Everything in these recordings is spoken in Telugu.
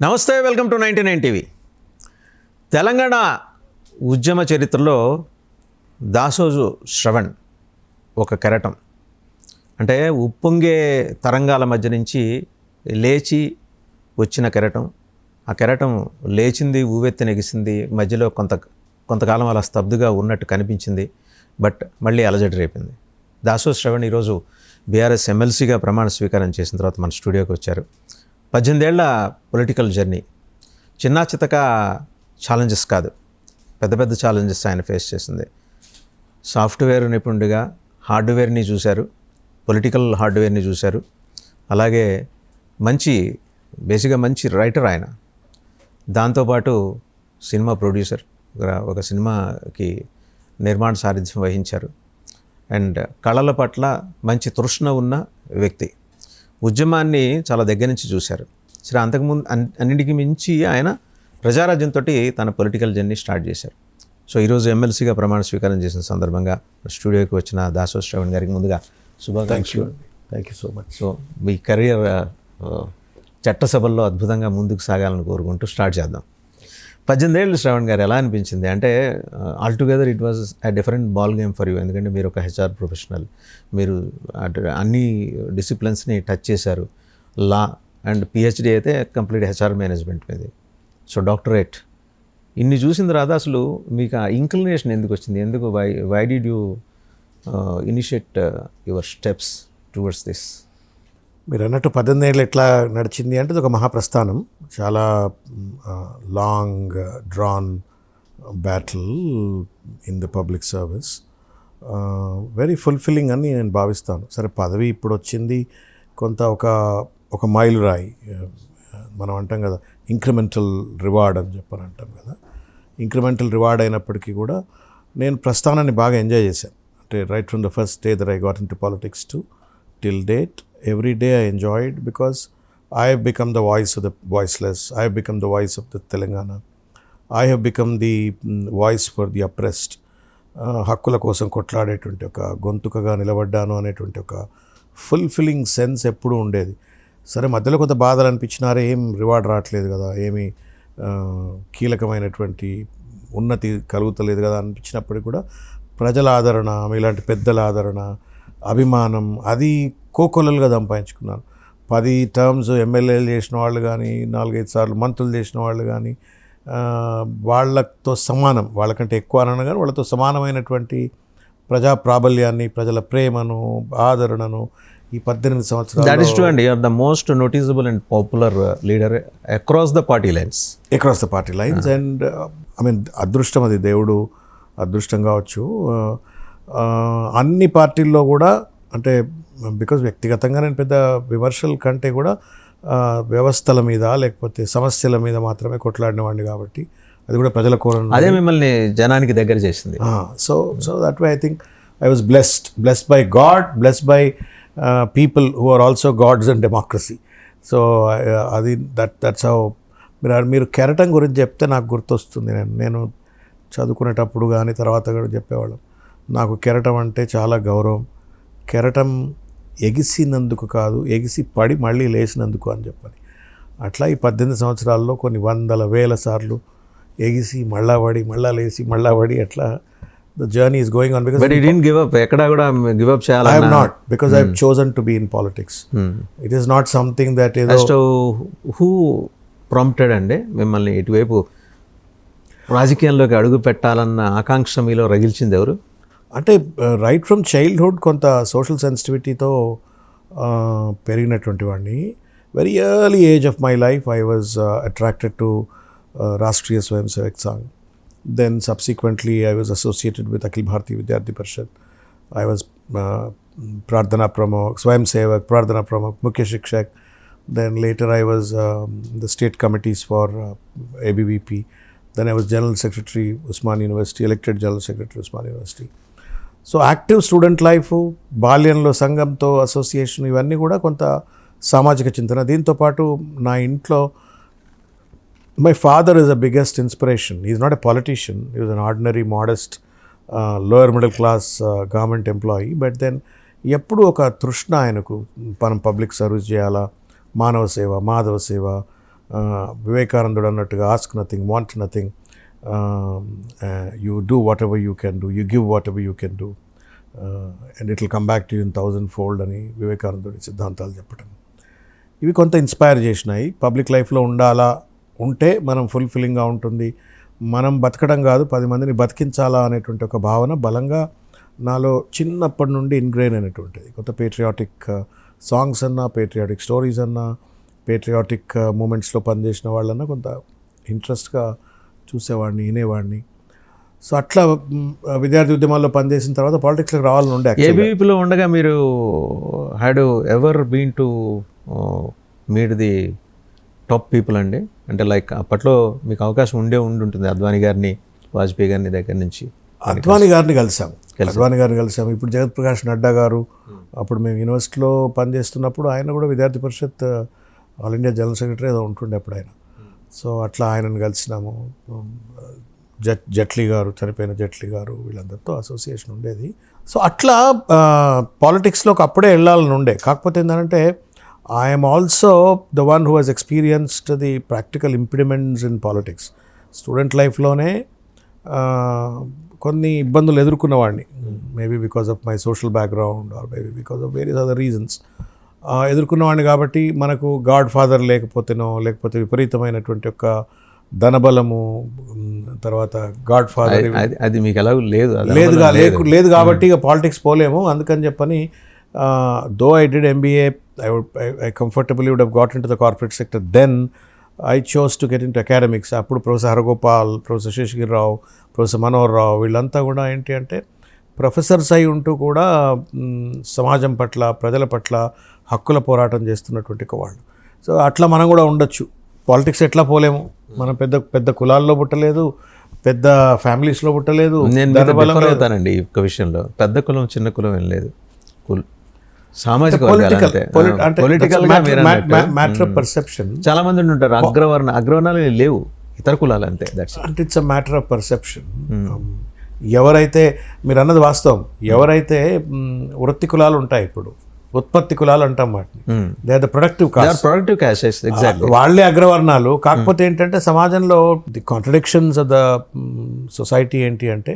నమస్తే, వెల్కమ్ టు 99 టీవీ. తెలంగాణ ఉద్యమ చరిత్రలో దాసోజు శ్రవణ్ ఒక కెరటం. అంటే ఉప్పొంగే తరంగాల మధ్య నుంచి లేచి వచ్చిన కెరటం. ఆ కెరటం లేచింది, ఊవెత్తి నెగిసింది, మధ్యలో కొంతకాలం అలా స్తబ్దుగా ఉన్నట్టు కనిపించింది. బట్ మళ్ళీ అలజడి రేపింది. దాసోజు శ్రవణ్ ఈరోజు బీఆర్ఎస్ ఎమ్మెల్సీగా ప్రమాణ స్వీకారం చేసిన తర్వాత మన స్టూడియోకి వచ్చారు. 18 ఏళ్ల పొలిటికల్ జర్నీ. చిన్న చితక ఛాలెంజెస్ కాదు, పెద్ద పెద్ద ఛాలెంజెస్ ఆయన ఫేస్ చేసింది. సాఫ్ట్వేర్ నిపుణుడిగా హార్డ్వేర్ని చూశారు, పొలిటికల్ హార్డ్వేర్ని చూశారు. అలాగే బేసిక్గా మంచి రైటర్ ఆయన. దాంతోపాటు సినిమా ప్రొడ్యూసర్, ఒక సినిమాకి నిర్మాణ సారథ్యం వహించారు. అండ్ కళల పట్ల మంచి తృష్ణ ఉన్న వ్యక్తి. ఉద్యమాన్ని చాలా దగ్గర నుంచి చూశారు. సరే, అంతకుముందు అన్నిటికీ మించి ఆయన ప్రజారాజ్యంతో తన పొలిటికల్ జర్నీ స్టార్ట్ చేశారు. సో ఈరోజు ఎమ్మెల్సీగా ప్రమాణ స్వీకారం చేసిన సందర్భంగా స్టూడియోకి వచ్చిన దాసోజు శ్రవణ్ గారికి ముందుగా శుభాకాంక్షలు. Thank you so much. So me career చట్టసభల్లో అద్భుతంగా ముందుకు సాగాలని కోరుకుంటూ స్టార్ట్ చేద్దాం. 18 ఏళ్ళు శ్రవణ్ గారు, ఎలా అనిపించింది? అంటే altogether it was a different ball game for you. ఎందుకంటే మీరు ఒక హెచ్ఆర్ ప్రొఫెషనల్, మీరు అన్ని డిసిప్లిన్స్ని టచ్ చేశారు. లా అండ్ పిహెచ్డి అయితే కంప్లీట్ హెచ్ఆర్ మేనేజ్మెంట్ మీద. సో డాక్టరేట్ ఇన్ని చూసిన తర్వాత అసలు మీకు ఆ ఇంక్లినేషన్ ఎందుకు వచ్చింది? ఎందుకు why did you initiate your steps towards this? మీరు అన్నట్టు 18 ఏళ్ళు ఎట్లా నడిచింది అంటే, ఇది ఒక మహాప్రస్థానం. చాలా long drawn battle in the public service. Very fulfilling అని నేను భావిస్తాను. సరే, పదవి ఇప్పుడు వచ్చింది, కొంత ఒక మైలురాయి. మనం అంటాం కదా, ఇంక్రిమెంటల్ రివార్డ్ అని చెప్పని అంటాం కదా. ఇంక్రిమెంటల్ రివార్డ్ అయినప్పటికీ కూడా నేను ప్రస్థానాన్ని బాగా ఎంజాయ్ చేశాను. అంటే right from the first day that I got in to politics to till date, every day I enjoyed, because I have become the voice of the voiceless. I have become the voice of the Telangana. I have become the voice for the oppressed. హక్కుల కోసం కొట్లాడేటువంటి ఒక గొంతుకగా నిలబడ్డాను అనేటువంటి ఒక ఫుల్ఫిల్లింగ్ సెన్స్ ఎప్పుడూ ఉండేది. సరే, మధ్యలో కొంత బాధలు అనిపించినారే, ఏం రివార్డ్ రావట్లేదు కదా, ఏమీ కీలకమైనటువంటి ఉన్నతి కలుగుతలేదు కదా అనిపించినప్పటికీ కూడా ప్రజల ఆదరణ, ఇలాంటి పెద్దల ఆదరణ, అభిమానం, అది కోకొల్లలుగా సంపాదించుకున్నాను. 10 టర్మ్స్ ఎమ్మెల్యేలు చేసిన వాళ్ళు కానీ, 4-5 సార్లు మంత్రులు చేసిన వాళ్ళు కానీ, వాళ్ళతో సమానం, వాళ్ళకంటే ఎక్కువ అనను కానీ వాళ్ళతో సమానమైనటువంటి ప్రజా ప్రాబల్యాన్ని, ప్రజల ప్రేమను, ఆదరణను ఈ 18 సంవత్సరాలు. దట్ ఈస్ ట్రూ అండి. You are the most noticeable and popular leader across the party lines. And I mean, అదృష్టం, అది దేవుడు అదృష్టం కావచ్చు. అన్ని పార్టీల్లో కూడా, అంటే బికాజ్ వ్యక్తిగతంగా నేను పెద్ద విమర్శల కంటే కూడా వ్యవస్థల మీద లేకపోతే సమస్యల మీద మాత్రమే కొట్లాడినవాడిని కాబట్టి, అది కూడా ప్రజల కోరను, అదే మిమ్మల్ని జనానికి దగ్గర చేసింది. So that way I think I was blessed by God, blessed by people who are also gods and democracy. So అది దట్స్ హౌ. మీరు కెరటం గురించి చెప్తే నాకు గుర్తొస్తుంది. నేను చదువుకునేటప్పుడు కానీ తర్వాత కూడా చెప్పేవాళ్ళం, నాకు కెరటం అంటే చాలా గౌరవం. కెరటం ఎగిసినందుకు కాదు, ఎగిసి పడి మళ్ళీ లేచినందుకు అని చెప్పని. అట్లా ఈ 18 సంవత్సరాల్లో కొన్ని వందల వేల సార్లు ఎగిసి మళ్ళా పడి, మళ్ళా లేచి, మళ్ళా పడి, అట్లా the journey is going on. Because ఎక్కడ కూడా గివ్ అప్ చేయాలి. I have not, because I have chosen to be in politics. It is not something that is. Who prompted అండి మిమ్మల్ని ఇటువైపు రాజకీయాల్లోకి అడుగు పెట్టాలన్న ఆకాంక్ష మీలో రగిల్చింది ఎవరు? అంటే రైట్ ఫ్రమ్ చైల్డ్హుడ్ కొంత సోషల్ సెన్సిటివిటీతో పెరిగినటువంటి వాడిని. Very early age of my life I was attracted to Rashtriya Swayam Sevak Sangh. Then subsequently I was associated with Akhil Bharatiya Vidyarthi Parishad. I was ప్రార్థనా ప్రముఖ్, స్వయం సేవక్, ప్రార్థనా ప్రముఖ్, ముఖ్య శిక్షక్. Then later I was the state committees for ABVP. Then I was General Secretary, Usman University, elected General Secretary, Usman University. So active student life, బాల్యంలో సంఘంతో అసోసియేషన్, ఇవన్నీ కూడా కొంత సామాజిక చింతన. దీంతోపాటు నా ఇంట్లో my father is the biggest inspiration. Is not a politician, he was an ordinary modest lower middle class government employee. But then ఎప్పుడూ ఒక తృష్ణ ఆయనకు, మనం పబ్లిక్ సర్వీస్ చేయాలా, మానవ సేవ, మాధవ సేవ, వివేకానందుడు అన్నట్టుగా ask nothing, want nothing, you do what ever you can do, you give what ever you can do, and it will come back to you in 1000-fold అని వివేకానందుడి సిద్ధాంతాలు చెప్పటం. ఇవి కొంత ఇన్స్పైర్ చేసినాయి. పబ్లిక్ లైఫ్లో ఉంటే మనం ఫుల్ఫిల్లింగ్గా ఉంటుంది, మనం బతకడం కాదు 10 మందిని బతికించాలా అనేటువంటి ఒక భావన బలంగా నాలో చిన్నప్పటి నుండి ఇన్గ్రెయిన్ అయినటువంటిది. కొంత పేట్రియాటిక్ సాంగ్స్ అన్నా, పేట్రియాటిక్ స్టోరీస్ అన్నా, పేట్రియాటిక్ మూమెంట్స్లో పనిచేసిన వాళ్ళన్నా కొంత ఇంట్రెస్ట్గా చూసేవాడిని, వినేవాడిని. సో అట్లా విద్యార్థి ఉద్యమాల్లో పనిచేసిన తర్వాత పాలిటిక్స్లోకి రావాలని ఉండే. ఏబీవీపీలో ఉండగా మీరు had ever been to meet the top people అండి? అంటే లైక్ అప్పట్లో మీకు అవకాశం ఉండుంటుంది అద్వానీ గారిని, వాజ్పేయి గారిని దగ్గర నుంచి. అద్వానీ గారిని కలిసాము. ఇప్పుడు జగత్ప్రకాష్ నడ్డా గారు, అప్పుడు మేము యూనివర్సిటీలో పనిచేస్తున్నప్పుడు ఆయన కూడా విద్యార్థి పరిషత్ ఆల్ ఇండియా జనరల్ సెక్రటరీ ఏదో ఉంటుండే అప్పుడు ఆయన. సో అట్లా ఆయనను కలిసినాము. జైట్లీ గారు, చనిపోయిన జైట్లీ గారు, వీళ్ళందరితో అసోసియేషన్ ఉండేది. సో అట్లా పాలిటిక్స్లోకి అప్పుడే వెళ్ళాలని ఉండే. కాకపోతే ఏంటంటే I'm also the one who has experienced the practical implements in politics. Student లైఫ్లోనే కొన్ని ఇబ్బందులు ఎదుర్కొన్నవాడిని, maybe because of my social background or maybe because of various other reasons ఎదుర్కొన్నవాడిని. కాబట్టి మనకు గాడ్ ఫాదర్ లేకపోతే విపరీతమైనటువంటి ఒక ధనబలము, తర్వాత గాడ్ ఫాదర్ అది మీకు ఎలా లేదు కాబట్టి ఇక పాలిటిక్స్ పోలేము. అందుకని చెప్పని though I did MBA, I comfortably would have got into the corporate sector. Then I chose to get into academics. అప్పుడు ప్రొఫెసర్ హరగోపాల్, ప్రొఫెసర్ శేషగిరి రావు, ప్రొఫెసర్ మనోహర్ రావు వీళ్ళంతా కూడా ఏంటి అంటే ప్రొఫెసర్స్ అయి ఉంటూ కూడా సమాజం పట్ల, ప్రజల పట్ల హక్కుల పోరాటం చేస్తున్నటువంటి వాళ్ళు. సో అట్లా మనం కూడా ఉండొచ్చు. పాలిటిక్స్ ఎట్లా పోలేము, మనం పెద్ద కులాల్లో పుట్టలేదు, పెద్ద ఫ్యామిలీస్లో పుట్టలేదు. నేను అవుతానండి ఈ విషయంలో. పెద్ద కులం చిన్న కులం ఏం లేదు, సామాజిక మ్యాటర్ ఆఫ్ పర్సెప్షన్. చాలా మంది ఉంటారు అగ్రవర్ణాలు లేవు, ఇతర కులాలు అంతే. అంటే it's a matter of perception. ఎవరైతే మీరు అన్నది వాస్తవం, ఎవరైతే వృత్తి కులాలు ఉంటాయి, ఇప్పుడు ఉత్పత్తి కులాలు అంటాం వాటిని, they are the productive caste, వాళ్ళే అగ్రవర్ణాలు. కాకపోతే ఏంటంటే సమాజంలో the contradictions of the society ఏంటి అంటే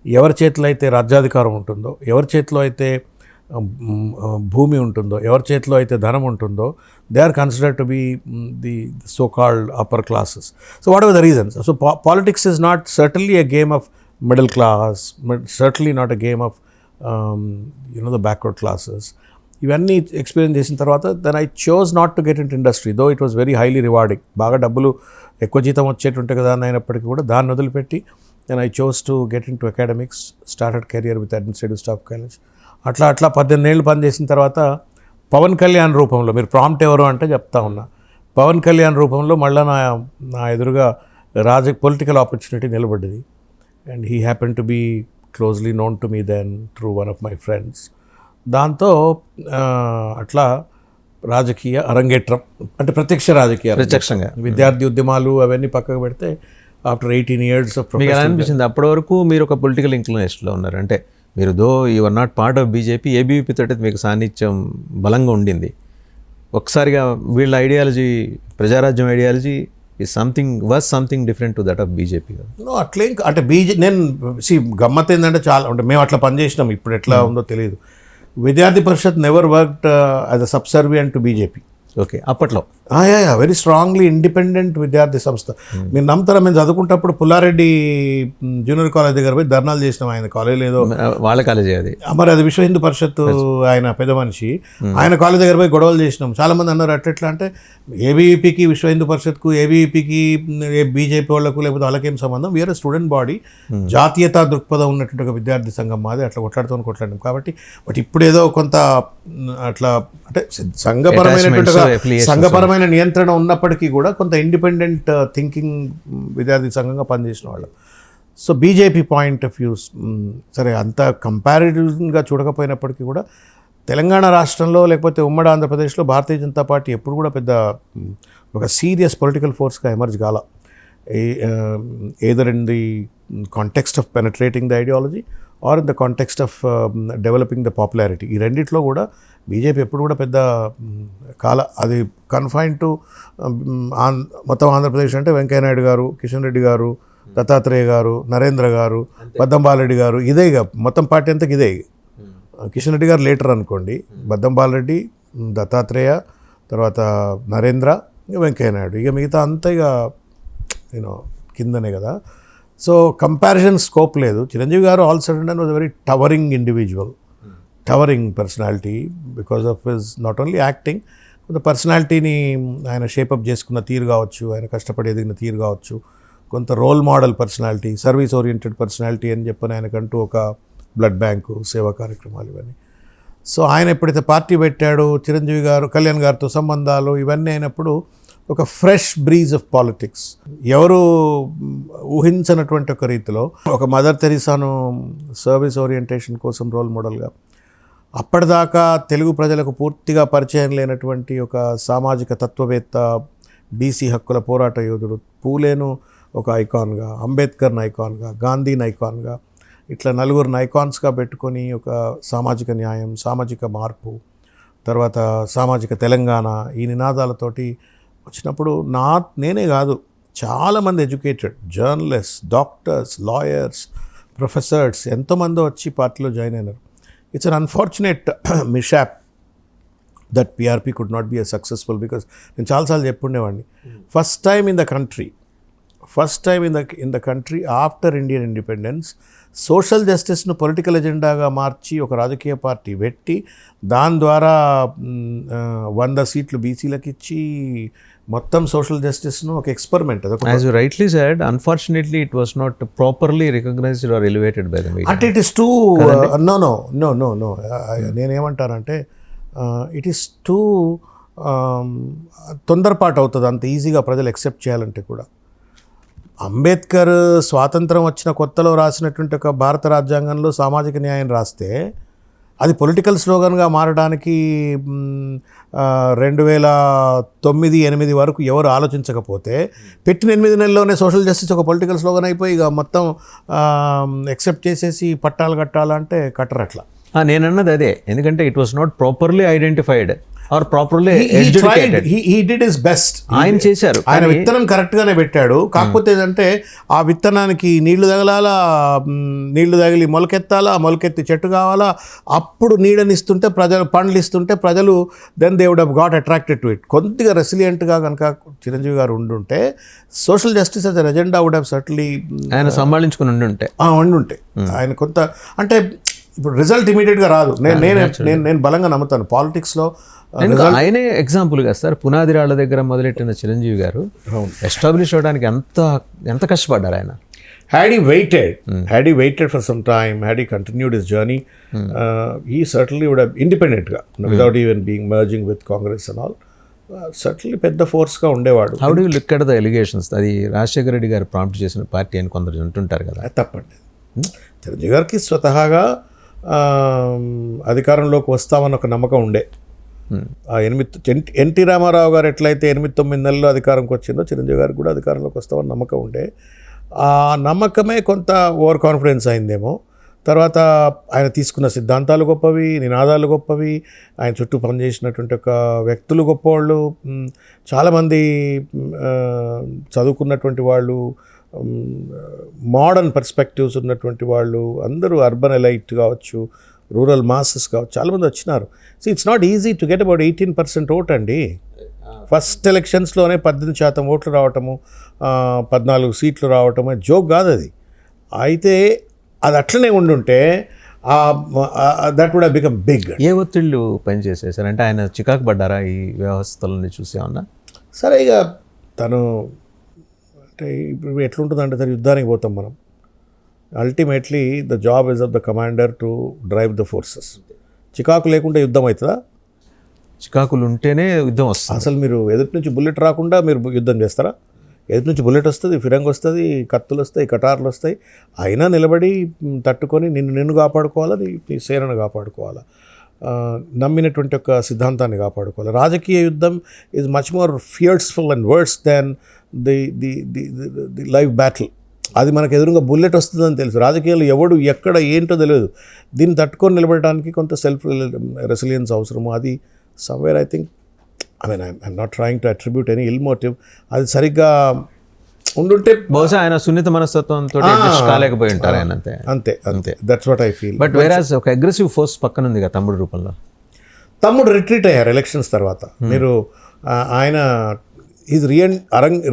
ఎవరి చేతిలో అయితే రాజ్యాధికారం ఉంటుందో, ఎవరి చేతిలో అయితే భూమి ఉంటుందో, ఎవరి చేతిలో అయితే ధనం ఉంటుందో, they are considered to be the so called upper classes. So what are the reasons? So politics is not certainly a game of middle class, certainly not a game of the backward classes. ఇవన్నీ ఎక్స్పీరియన్స్ చేసిన తర్వాత then I chose not to get in to industry, though it was very highly rewarding. బాగా డబ్బులు ఎక్కువ జీతం వచ్చేటుంటే కదా అని అయినప్పటికీ కూడా దాన్ని వదిలిపెట్టి then I chose to get in to academics, started career with administrative staff college. అట్లా 18 ఏళ్ళు పనిచేసిన తర్వాత పవన్ కళ్యాణ్ రూపంలో, మీరు ప్రాంప్ట్ ఎవరు అంటే చెప్తా ఉన్నా, పవన్ కళ్యాణ్ రూపంలో మళ్ళీ నా ఎదురుగా పొలిటికల్ ఆపర్చునిటీ నిలబడ్డది. And he happen to be closely known to me then through one of my friends. దాంతో అట్లా రాజకీయ అరంగేట్రం, అంటే ప్రత్యక్షంగా విద్యార్థి ఉద్యమాలు అవన్నీ పక్కకు పెడితే ఆఫ్టర్ 18 years ఆఫ్ మీకు ఎలా అనిపించింది? అప్పటి వరకు మీరు ఒక పొలిటికల్ ఇంక్లినేషన్లో ఉన్నారు, అంటే మీరు though your not part of BJP, ABVP తోటి మీకు సాన్నిధ్యం బలంగా ఉండింది. ఒకసారిగా వీళ్ళ ideology, Prajarajyam ideology something different to that of BJP. అట్లే అంటే నేను గమ్మత్ ఏంటంటే చాలా, అంటే మేము అట్లా పనిచేసినాం, ఇప్పుడు ఎట్లా ఉందో తెలియదు. Vidyarthi Parishad never worked as a subservient to BJP. Okay, అప్పట్లో వెరీ స్ట్రాంగ్లీ ఇండిపెండెంట్ విద్యార్థి సంస్థ. మీరు నమ్ముతారా, మేము చదువుకుంటప్పుడు పుల్లారెడ్డి జూనియర్ కాలేజ్ దగ్గర పోయి ధర్నాలు చేసినాం. ఆయన కాలేజ్ లేదో వాళ్ళ కాలేజీ అది, మరి అది విశ్వ హిందూ పరిషత్, ఆయన పెద్ద మనిషి, ఆయన కాలేజ్ దగ్గర పోయి గొడవలు చేసినాం. చాలామంది అన్నారు అట్లా అంటే ఏబీవీపీకి, విశ్వ హిందూ పరిషత్కు, ఏబీవీపీకి, బీజేపీ వాళ్ళకు లేకపోతే వాళ్ళకేం సంబంధం, వీఆర్ స్టూడెంట్ బాడీ, జాతీయతా దృక్పథం ఉన్నటువంటి ఒక విద్యార్థి సంఘం మాది. అట్లా కొట్లాడినాం కాబట్టి. బట్ ఇప్పుడు ఏదో కొంత అట్లా అంటే సంఘపరమైన నియంత్రణ ఉన్నప్పటికీ కూడా కొంత ఇండిపెండెంట్ థింకింగ్ విద్యార్థి సంఘంగా పనిచేసిన వాళ్ళు. So BJP point of view సరే అంత కంపారిటివ్గా చూడకపోయినప్పటికీ కూడా తెలంగాణ రాష్ట్రంలో లేకపోతే ఉమ్మడి ఆంధ్రప్రదేశ్లో భారతీయ జనతా పార్టీ ఎప్పుడు కూడా పెద్ద ఒక సీరియస్ పొలిటికల్ ఫోర్స్గా ఎమర్జ్ కాల. either in the context of penetrating the ideology or in the context of developing the popularity. ఈ రెండిట్లో కూడా బీజేపీ ఎప్పుడు కూడా పెద్ద అది కన్ఫైన్ టు మొత్తం ఆంధ్రప్రదేశ్ అంటే వెంకయ్యనాయుడు గారు, కిషన్ రెడ్డి గారు, దత్తాత్రేయ గారు, నరేంద్ర గారు, బద్దంబాలరెడ్డి గారు, ఇదే ఇక మొత్తం పార్టీ అంతకు ఇదే. కిషన్ రెడ్డి గారు లేటర్ అనుకోండి, బద్దంబాలరెడ్డి, దత్తాత్రేయ, తర్వాత నరేంద్ర, వెంకయ్యనాయుడు, ఇక మిగతా అంతా ఇక కిందనే కదా. సో కంపారిజన్ స్కోప్ లేదు. చిరంజీవి గారు all sudden and was very towering individual, towering personality because of his not only acting, కొంత పర్సనాలిటీని ఆయన షేపప్ చేసుకున్న తీరు కావచ్చు, ఆయన కష్టపడి ఎదిగిన తీరు కావచ్చు, కొంత role model personality, service oriented personality అని చెప్పని ఆయనకంటూ ఒక బ్లడ్ బ్యాంకు, సేవా కార్యక్రమాలు, ఇవన్నీ. సో ఆయన ఎప్పుడైతే పార్టీ పెట్టాడో, చిరంజీవి గారు కళ్యాణ్ గారితో సంబంధాలు ఇవన్నీ అయినప్పుడు ఒక ఫ్రెష్ బ్రీజ్ ఆఫ్ పాలిటిక్స్, ఎవరు ఊహించినటువంటి ఒక రీతిలో ఒక మదర్ తెరీసాను సర్వీస్ ఓరియంటేషన్ కోసం రోల్ మోడల్గా, అప్పటిదాకా తెలుగు ప్రజలకు పూర్తిగా పరిచయం లేనటువంటి ఒక సామాజిక తత్వవేత్త, బీసీ హక్కుల పోరాట యోధుడు పూలేను ఒక ఐకాన్గా, అంబేద్కర్ని ఐకాన్గా, గాంధీని ఐకాన్గా, ఇట్లా నలుగురిని ఐకాన్స్గా పెట్టుకొని ఒక సామాజిక న్యాయం, సామాజిక మార్పు, తర్వాత సామాజిక తెలంగాణ, ఈ నినాదాలతోటి వచ్చినప్పుడు నేనే కాదు, చాలామంది educated journalist, doctors, lawyers, professors ఎంతోమంది వచ్చి పార్టీలో జాయిన్ అయినారు. It's an unfortunate mishap that PRP could not be successful, because నేను చాలాసార్లు చెప్పుండేవాడిని, first time in the country after Indian independence social జస్టిస్ను పొలిటికల్ ఎజెండాగా మార్చి ఒక రాజకీయ పార్టీ పెట్టి దాని ద్వారా 100 సీట్లు బీసీలకు ఇచ్చి మొత్తం సోషల్ జస్టిస్ను ఒక experiment. As you rightly said, unfortunately it was not properly recognized or elevated by the media. అంటే ఇట్ ఇస్ టూ నో నేనేమంటానంటే ఇట్ ఈస్ టూ తొందరపాటు అవుతుంది అంత ఈజీగా ప్రజలు యాక్సెప్ట్ చేయాలంటే కూడా. అంబేద్కర్ స్వాతంత్రం వచ్చిన కొత్తలో రాసినటువంటి ఒక భారత రాజ్యాంగంలో సామాజిక న్యాయం రాస్తే అది పొలిటికల్ స్లోగన్గా మారడానికి 2009-8 వరకు ఎవరు ఆలోచించకపోతే పెట్టిన 8 నెలల్లోనే సోషల్ జస్టిస్ ఒక పొలిటికల్ స్లోగన్ అయిపోయి ఇక మొత్తం యాక్సెప్ట్ చేసేసి పట్టాలు కట్టాలంటే కట్టరట్లా. నేనన్నది అదే, ఎందుకంటే it was not properly identified or properly he did his best. ఆయన చేశారు, ఆయన విత్తనం కరెక్ట్గానే పెట్టాడు. కాకపోతే ఏంటంటే ఆ విత్తనానికి నీళ్లు తగిలి మొలకెత్తాలా, మొలకెత్తి చెట్టు కావాలా, అప్పుడు నీడనిస్తుంటే ప్రజలు పండ్లు ఇస్తుంటే ప్రజలు then they would have got attracted to it. కొద్దిగా రెసిలియంట్గా కనుక చిరంజీవి గారు ఉండుంటే social justice as an agenda would have certainly ఆయన సంభాళించుకుని ఉండుంటే ఆయన కొంత అంటే ఇప్పుడు రిజల్ట్ ఇమీడియట్గా రాదు. నేను బలంగా నమ్ముతాను పాలిటిక్స్లో. ఆయనే ఎగ్జాంపుల్గా సార్, పునాది రాళ్ల దగ్గర మొదలెట్టిన చిరంజీవి గారు ఎస్టాబ్లిష్ అవ్వడానికి ఎంత కష్టపడ్డారు ఆయన. Had he waited for some time, had he continued his journey, he certainly would have independentగా without even being merging with Congress and all, certainly పెద్ద ఫోర్స్గా ఉండేవాడు. How do you look at the allegations? అది రాజశేఖర రెడ్డి గారు ప్రాంప్ట్ చేసిన పార్టీ అని కొందరు అంటుంటారు కదా. తప్పండి. చిరంజీవి గారికి స్వతహాగా అధికారంలోకి వస్తామని ఒక నమ్మకం ఉండే. ఎన్టీ రామారావు గారు ఎట్లయితే 8-9 నెలల్లో అధికారంకి వచ్చిందో చిరంజీవి గారికి కూడా అధికారంలోకి వస్తామని నమ్మకం ఉండే. ఆ నమ్మకమే కొంత ఓవర్ కాన్ఫిడెన్స్ అయిందేమో. తర్వాత ఆయన తీసుకున్న సిద్ధాంతాలు గొప్పవి, నినాదాలు గొప్పవి, ఆయన చుట్టూ పనిచేసినటువంటి ఒక వ్యక్తులు గొప్పవాళ్ళు, చాలామంది చదువుకున్నటువంటి వాళ్ళు, మోడర్న్ పర్స్పెక్టివ్స్ ఉన్నటువంటి వాళ్ళు, అందరూ అర్బన్ ఎలైట్ కావచ్చు, రూరల్ మాసెస్ కావచ్చు, చాలామంది వచ్చినారు. So it's not easy to get about 18% vote అండి. ఫస్ట్ ఎలక్షన్స్లోనే 18% ఓట్లు రావటము, 14 సీట్లు రావటము జోక్ కాదు అది. అయితే అది అట్లనే ఉండుంటే that would have become big. ఏ ఒత్తిళ్ళు పనిచేసాయి సార్? అంటే ఆయన చికాకు పడ్డారా ఈ వ్యవస్థలని చూసేమన్నా? సరే, ఇక తను అంటే ఇప్పుడు ఎట్లుంటుందంటే సార్, యుద్ధానికి పోతాం మనం. Ultimately the job is of the commander to drive the forces. చికాకు లేకుండా యుద్ధం అవుతుందా? చికాకులు ఉంటేనే యుద్ధం వస్తుంది. అసలు మీరు ఎదుటి నుంచి బుల్లెట్ రాకుండా మీరు యుద్ధం చేస్తారా? ఎదుటి నుంచి బుల్లెట్ వస్తుంది, ఫిరంగి వస్తుంది, కత్తులు వస్తాయి, కటార్లు వస్తాయి, అయినా నిలబడి తట్టుకొని నిన్ను కాపాడుకోవాలా, నీ సేనను కాపాడుకోవాలా, నమ్మినటువంటి ఒక సిద్ధాంతాన్ని కాపాడుకోవాలి. రాజకీయ యుద్ధం is much more fierceful and worse than the live battle. అది మనకు ఎదురుగా బుల్లెట్ వస్తుందని తెలుసు. రాజకీయాలు ఎవడు ఎక్కడ ఏంటో తెలియదు. దీన్ని తట్టుకొని నిలబడడానికి కొంత సెల్ఫ్ రెసిలియన్స్ అవసరము. అది somewhere I think I'm not trying to attribute any ill motive. అది సరిగ్గా ఉండుంటే బహుశా ఆయన సున్నిత మనస్తత్వంతో కాలేకపోయి ఉంటారు ఆయన. అంతే అంతే అంతే that's what I feel. But whereas ఒక అగ్రెసివ్ ఫోర్స్ పక్కన ఉంది కదా తమ్ముడు రూపంలో. తమ్ముడు రిట్రీట్ అయ్యారు ఎలక్షన్స్ తర్వాత. మీరు ఆయన is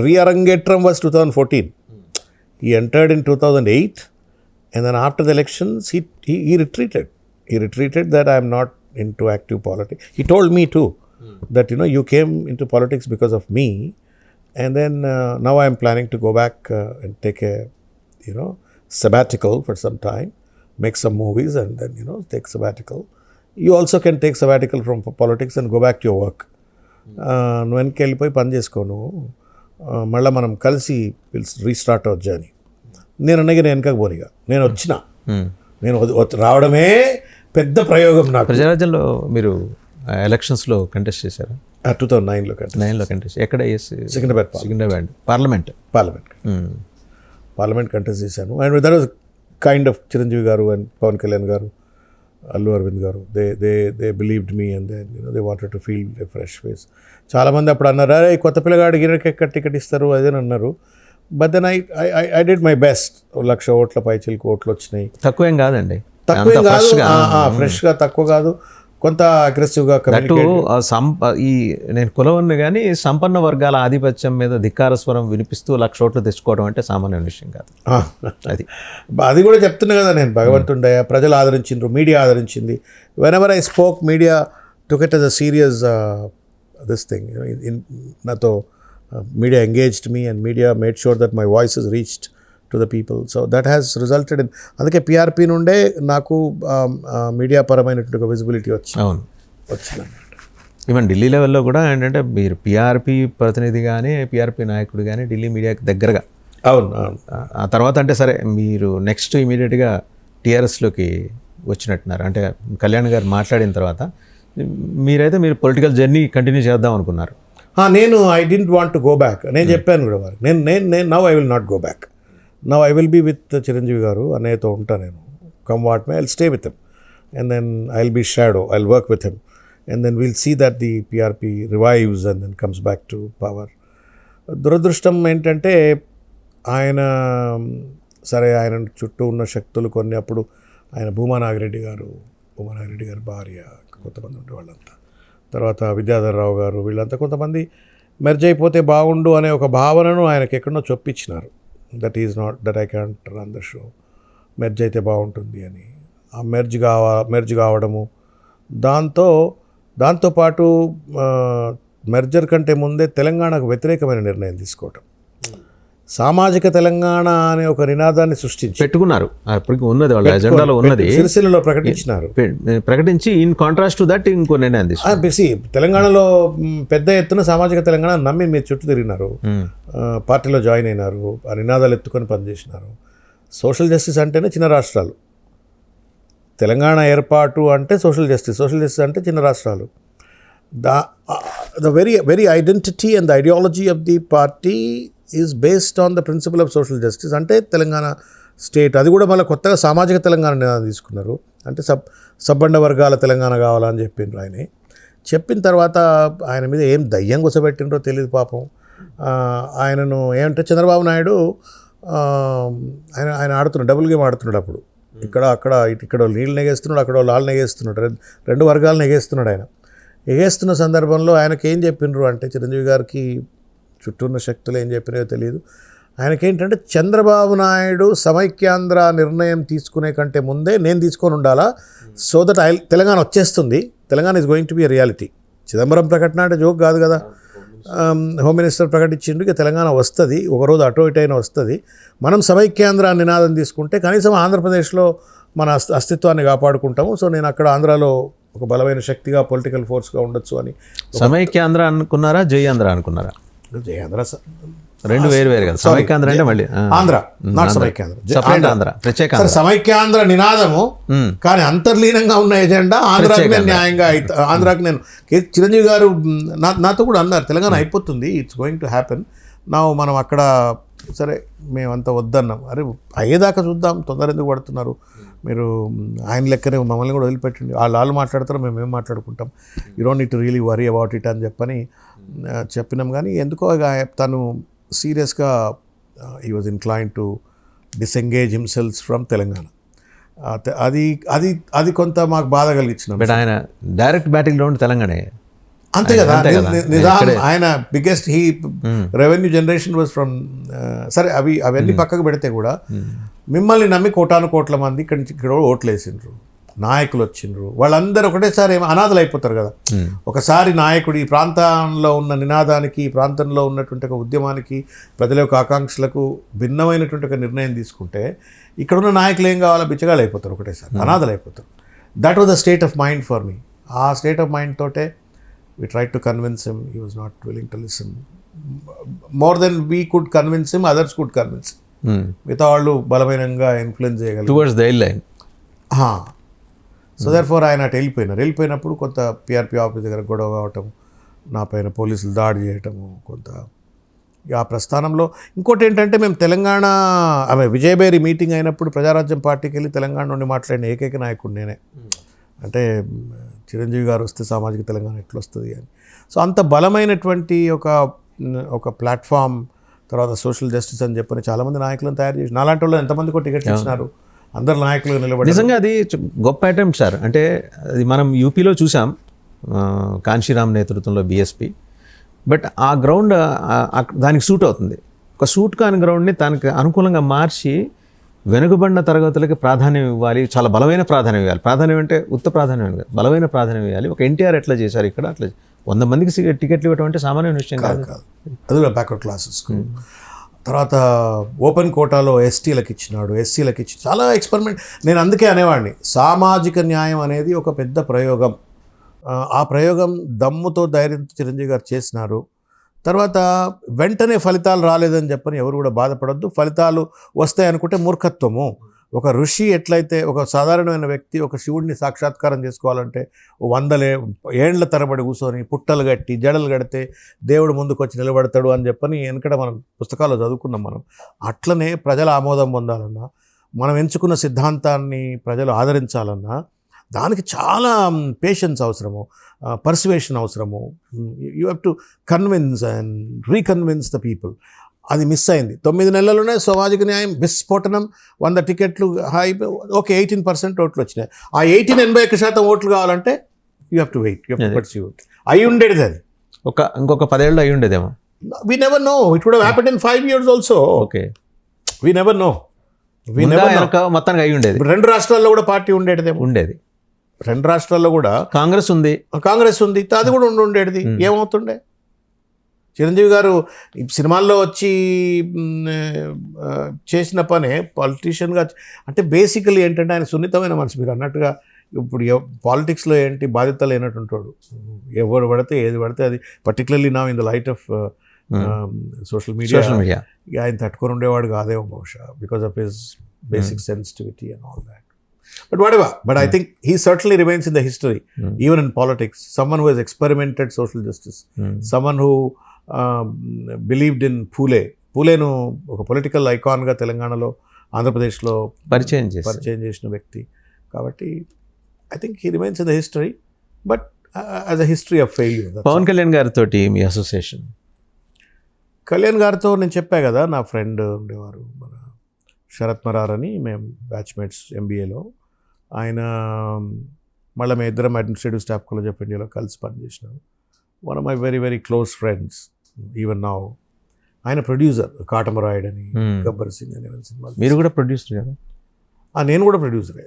రీఅరంగేట్రం was 2014. He entered in 2008, and then after the elections, he retreated. He retreated that I am not into active politics. He told me too that you came into politics because of me, and then now I am planning to go back and take a sabbatical for some time, make some movies, and then take sabbatical. You also can take sabbatical from politics and go back to your work. నువ్వు వెనక్కి వెళ్ళిపోయి పని చేసుకోను, మళ్ళీ మనం కలిసి రీస్టార్ట్ అవ్వచ్చు అని. నేను అన్నగా నేను వెనకకు పోనిగా, నేను వచ్చిన నేను రావడమే పెద్ద ప్రయోగం నాకు. ప్రజారాజ్యంలో మీరు ఎలక్షన్స్లో కంటెస్ట్ చేశారు? 2009లో కంటెస్ట్. ఎక్కడ? సికింద్రాబాద్ పార్లమెంట్ కంటెస్ట్ చేశాను. And that was kind of Chiranjeevi garu and Pawan Kalyan garu, Allu Aravind garu, they believed me and then they wanted to feel a fresh face. చాలామంది అప్పుడు అన్నారు, అరే కొత్త పిల్లగాడు గిరకెక్కడ టికెట్ ఇస్తారు అదే అన్నారు. But then I did my best. 1,00,000 ఓట్ల పైచిలకు ఓట్లు వచ్చినాయి. తక్కువేం కాదండి, తక్కువేం కాదు, ఫ్రెష్గా తక్కువ కాదు, కొంత అగ్రెసివ్గా. ఈ నేను కులవన్ని కానీ సంపన్న వర్గాల ఆధిపత్యం మీద ధిక్కార స్వరం వినిపిస్తూ 1,00,000 ఓట్లు తెచ్చుకోవడం అంటే సామాన్య విషయం కాదు. అది కూడా చెప్తున్నా కదా నేను, భగవంతుండయ ప్రజలు ఆదరించిండ్రు, మీడియా ఆదరించింది. Whenever I spoke, media took it as a serious this thing. నాతో media engaged me and media made sure that my voice is reached to the people. So that has resulted in, అందుకే పిఆర్పి నుండే నాకు మీడియా పరమైనటువంటి విజిబిలిటీ వచ్చింది. ఈవెన్ ఢిల్లీ లెవెల్లో కూడా ఏంటంటే మీరు పిఆర్పి ప్రతినిధి కానీ పిఆర్పి నాయకుడు కానీ ఢిల్లీ మీడియాకి దగ్గరగా. అవును. ఆ తర్వాత అంటే సరే మీరు నెక్స్ట్ ఇమీడియట్గా టీఆర్ఎస్లోకి వచ్చినట్టున్నారు. అంటే కళ్యాణ్ గారు మాట్లాడిన తర్వాత మీరు పొలిటికల్ జర్నీ కంటిన్యూ చేద్దాం అనుకున్నారు. నేను I didn't want to go back. నేను చెప్పాను కూడా వారికి, నేను now I will not go back. Now I will be with Chiranjeevi garu, అన్నయ్యతో ఉంటా నేను. Come what may, I will stay with him and then I will be shadow, I will work with him and then will see that the PRP revives and then comes back to power. దురదృష్టం ఏంటంటే ఆయన ఆయన చుట్టూ ఉన్న శక్తులు కొన్ని, అప్పుడు ఆయన భూమా నాగిరెడ్డి గారు భార్య, కొంతమంది ఉండే వాళ్ళంతా, తర్వాత విద్యాధర్ రావు గారు, వీళ్ళంతా కొంతమంది మెర్జ్ అయిపోతే బాగుండు అనే ఒక భావనను ఆయనకి ఎక్కడో చొప్పించినారు. That I can't run the show, merge అయితే బాగుంటుంది అని. ఆ మెర్జ్ కావడము, దాంతోపాటు మెర్జర్ కంటే ముందే తెలంగాణకు వ్యతిరేకమైన నిర్ణయం తీసుకోవటం, సామాజిక తెలంగాణ అనే ఒక నినాదాన్ని పెట్టుకున్నారు. అప్పటికి ఉన్నది వాళ్ళ ఎజెండాలో ఉన్నది, సిరిసిల్లలో ప్రకటించి ఇన్ కాంట్రాస్ట్ టు దట్ ఇంకో నిర్ణయం తీసుకున్నారు. తెలంగాణలో పెద్ద ఎత్తున సామాజిక తెలంగాణ నమ్మి మీరు చుట్టూ తిరిగినారు, పార్టీలో జాయిన్ అయినారు, ఆ నినాదాలు ఎత్తుకొని పనిచేసినారు. సోషల్ జస్టిస్ అంటేనే చిన్న రాష్ట్రాలు, తెలంగాణ ఏర్పాటు అంటే సోషల్ జస్టిస్ అంటే చిన్న రాష్ట్రాలు. The very identity and the ideology of the party is based on the principle of social justice. అంటే తెలంగాణ స్టేట్, అది కూడా మళ్ళీ కొత్తగా సామాజిక తెలంగాణ తీసుకున్నారు. అంటే సబ్బండ వర్గాల తెలంగాణ కావాలని చెప్పిండ్రు. ఆయనే చెప్పిన తర్వాత ఆయన మీద ఏం దయ్యం గుసబెట్టిండ్రో తెలియదు పాపం. ఆయనను ఏమంటే చంద్రబాబు నాయుడు ఆయన ఆడుతున్నాడు, డబుల్ గేమ్ ఆడుతున్నాడు. అప్పుడు ఇక్కడ నీళ్ళు నెగేస్తున్నాడు, అక్కడ వాళ్ళు నెగేస్తున్నాడు, రెండు వర్గాలు నెగేస్తున్నాడు. ఆయన ఎగేస్తున్న సందర్భంలో ఆయనకి ఏం చెప్పిండ్రు అంటే, చిరంజీవి గారికి చుట్టూ ఉన్న శక్తులు ఏం చెప్పినాయో తెలియదు. ఆయనకేంటంటే చంద్రబాబు నాయుడు సమైక్యాంధ్ర నిర్ణయం తీసుకునే కంటే ముందే నేను తీసుకొని ఉండాలా, సో దట్ తెలంగాణ వచ్చేస్తుంది, Telangana is going to be a reality. Chidambaram ప్రకటన అంటే జోక్ కాదు కదా. హోమ్ మినిస్టర్ ప్రకటించిండు, ఇక తెలంగాణ వస్తుంది, ఒకరోజు అటో ఇటు అయినా వస్తుంది. మనం సమైక్యాంధ్ర నినాదం తీసుకుంటే కనీసం ఆంధ్రప్రదేశ్లో మన అస్తిత్వాన్ని కాపాడుకుంటాము. సో నేను అక్కడ ఆంధ్రాలో ఒక బలమైన శక్తిగా, పొలిటికల్ ఫోర్స్గా ఉండొచ్చు అని. సమైక్యాంధ్ర అనుకున్నారా, జై ఆంధ్ర అనుకున్నారా? జయాంధ్ర రెండు వేరు కదా. సమైక్యాంధ్ర అంటే మళ్ళీ ఆంధ్ర, నాట్ సమైక్యాంధ్ర, ప్రత్యేక సమైక్యాంధ్ర నినాదము, కానీ అంతర్లీనంగా ఉన్న ఎజెండా ఆంధ్రాకి నేను న్యాయంగా ఆంధ్రాకి నేను. చిరంజీవి గారు నాతో కూడా అన్నారు, తెలంగాణ అయిపోతుంది, ఇట్స్ గోయింగ్ టు హ్యాపెన్. నా మనం అక్కడ సరే మేమంతా వద్దన్నాం. అరే అయ్యేదాకా చూద్దాం, తొందర ఎందుకు పడుతున్నారు మీరు, ఆయన లెక్కనే మమ్మల్ని కూడా వదిలిపెట్టండి, వాళ్ళు మాట్లాడతారు, మేము మాట్లాడుకుంటాం, you don't need to really worry about it అని చెప్పినాం. కానీ ఎందుకో తను సీరియస్గా he was incline to disengage himself from Telangana. అది అది అది కొంత మాకు బాధ కలిగించిన. బట్ ఆయన డైరెక్ట్ బ్యాటింగ్ గ్రౌండ్ తెలంగాణ. అంతే కదా, నిజాం ఆయన biggest revenue generation was from. సరే అవన్నీ పక్కకు పెడితే కూడా మిమ్మల్ని నమ్మి కోట్ల మంది ఇక్కడ ఓట్లు వేసిండ్రు, నాయకులు వచ్చిండ్రు, వాళ్ళందరూ ఒకటేసారి అనాథలు అయిపోతారు కదా. ఒకసారి నాయకుడు ఈ ప్రాంతంలో ఉన్న నినాదానికి, ఈ ప్రాంతంలో ఉన్నటువంటి ఒక ఉద్యమానికి, ప్రజల యొక్క ఆకాంక్షలకు భిన్నమైనటువంటి ఒక నిర్ణయం తీసుకుంటే ఇక్కడున్న నాయకులు ఏం కావాలో బిచ్చగాళ్ళు అయిపోతారు, ఒకటేసారి అనాథలు అయిపోతారు. That was the state of mind for me. ఆ స్టేట్ ఆఫ్ మైండ్ తోటే we tried to convince him. He was not willing to listen. More than we could convince him, others could convince him. మిగతా వాళ్ళు బలమైనంగా ఇన్ఫ్లుయెన్స్ చేయగలరు towards the line. So therefore ఆయన అటు వెళ్ళిపోయినప్పుడు కొంత పిఆర్పి ఆఫీస్ దగ్గర గొడవ కావటం, నా పైన పోలీసులు దాడి చేయటము, కొంత ఆ ప్రస్థానంలో. ఇంకోటి ఏంటంటే మేము తెలంగాణ విజయబేరి మీటింగ్ అయినప్పుడు ప్రజారాజ్యం పార్టీకి వెళ్ళి తెలంగాణ నుండి మాట్లాడిన ఏకైక నాయకుడు నేనే. అంటే చిరంజీవి గారు వస్తే సామాజిక తెలంగాణ ఎట్లొస్తుంది అని. సో అంత బలమైనటువంటి ఒక ప్లాట్ఫామ్, తర్వాత సోషల్ జస్టిస్ అని చెప్పని చాలామంది నాయకులను తయారు చేసి, నాలాంటి వాళ్ళు ఎంతమందికో టికెట్ ఇచ్చినారు, అందరు నాయకులుగా నిలబడి. నిజంగా అది గొప్ప అటెంప్ట్ సార్. అంటే అది మనం యూపీలో చూసాం, కాంశీరామ్ నేతృత్వంలో బీఎస్పీ. బట్ ఆ గ్రౌండ్ దానికి సూట్ అవుతుంది. ఒక సూట్ కాని గ్రౌండ్ని దానికి అనుకూలంగా మార్చి వెనుకబడిన తరగతులకి ప్రాధాన్యం ఇవ్వాలి, చాలా బలమైన ప్రాధాన్యం ఇవ్వాలి. ప్రాధాన్యం అంటే ఉత్త ప్రాధాన్యం కాదు, బలమైన ప్రాధాన్యం ఇవ్వాలి. ఒక ఎన్టీఆర్ ఎట్లా చేశారు ఇక్కడ, అట్లా 100 మందికి టికెట్లు ఇవ్వడం అంటే సామాన్య విషయం కాదు. అది కూడా బ్యాక్వర్డ్ క్లాసెస్కు. తర్వాత ఓపెన్ కోటాలో ఎస్టీలకు ఇచ్చినాడు, ఎస్సీలకు ఇచ్చి చాలా ఎక్స్పెరిమెంట్. నేను అందుకే అనేవాడిని, సామాజిక న్యాయం అనేది ఒక పెద్ద ప్రయోగం. ఆ ప్రయోగం దమ్ముతో, ధైర్యంతో చిరంజీవి గారు చేసినారు. తర్వాత వెంటనే ఫలితాలు రాలేదని చెప్పని ఎవరు కూడా బాధపడద్దు. ఫలితాలు వస్తాయి అనుకుంటే మూర్ఖత్వము. ఒక ఋషి ఎట్లయితే, ఒక సాధారణమైన వ్యక్తి ఒక శివుడిని సాక్షాత్కారం చేసుకోవాలంటే 100 ఏండ్ల తరబడి కూర్చొని పుట్టలు కట్టి జడలు కడితే దేవుడు ముందుకు వచ్చి నిలబడతాడు అని చెప్పని వెనకడ మనం పుస్తకాల్లో చదువుకున్నాం. మనం అట్లనే ప్రజల ఆమోదం పొందాలన్నా, మనం ఎంచుకున్న సిద్ధాంతాన్ని ప్రజలు ఆదరించాలన్నా దానికి చాలా పేషెన్స్ అవసరము, పర్సువేషన్ అవసరము. You have to convince and reconvince the people. అది మిస్ అయింది. 9 నెలల్లోనే సామాజిక న్యాయం విస్ఫోటనం, 100 టికెట్లు ఓకే 18% ఓట్లు వచ్చినాయి. ఆ 81% ఓట్లు కావాలంటే you have to wait, you have to pursue it. అయి ఉండేది అది ఇంకొక 10 ఏళ్ళు అయి ఉండేదేమో. We never know, it would have happened in 5 years also. Okay, we never know. మొత్తానికి అయి ఉండేది. 2 రాష్ట్రాల్లో కూడా పార్టీ ఉండేది. 2 రాష్ట్రాల్లో కూడా కాంగ్రెస్ ఉంది, అది కూడా ఉండేది. ఏమవుతుండే? చిరంజీవి గారు సినిమాల్లో వచ్చి చేసిన పనే పాలిటీషియన్గా. అంటే బేసికలీ ఏంటంటే ఆయన సున్నితమైన మనసు. మీరు అన్నట్టుగా ఇప్పుడు పాలిటిక్స్లో ఏంటి బాధ్యత లేనట్టుంటాడు, ఎవరు పడితే ఏది పడితే అది. పర్టికులర్లీ నా in the light of social media ఆయన తట్టుకొని ఉండేవాడు కాదేమో బహుశా, because of his basic sensitivity and all that. But whatever. But I think he certainly remains in the history, even in politics. Someone who has experimented social justice. Someone who believed in Phule. Phuleను ఒక పొలిటికల్ ఐకాన్గా తెలంగాణలో, ఆంధ్రప్రదేశ్లో పరిచయం చేసిన వ్యక్తి. కాబట్టి I think he remains in the history, but as a history of failure. Pawan Kalyan గారితో మీ అసోసియేషన్? కళ్యాణ్ గారితో నేను చెప్పా కదా, నా ఫ్రెండ్ ఉండేవారు మన శరత్ మరార్ అని, మేము బ్యాచ్మేట్స్ ఎంబీఏలో. ఆయన మళ్ళీ మేము ఇద్దరం అడ్మినిస్ట్రేటివ్ స్టాఫ్ కాలేజ్ ఆఫ్ ఇండియాలో కలిసి పనిచేసినాం. One of my very very close friends even now. ఆయన ప్రొడ్యూసర్, కాటమరాయుడు అని, గబ్బర్ సింగ్ అని సినిమాలు. మీరు కూడా ప్రొడ్యూసర్ కదా? నేను కూడా ప్రొడ్యూసరే.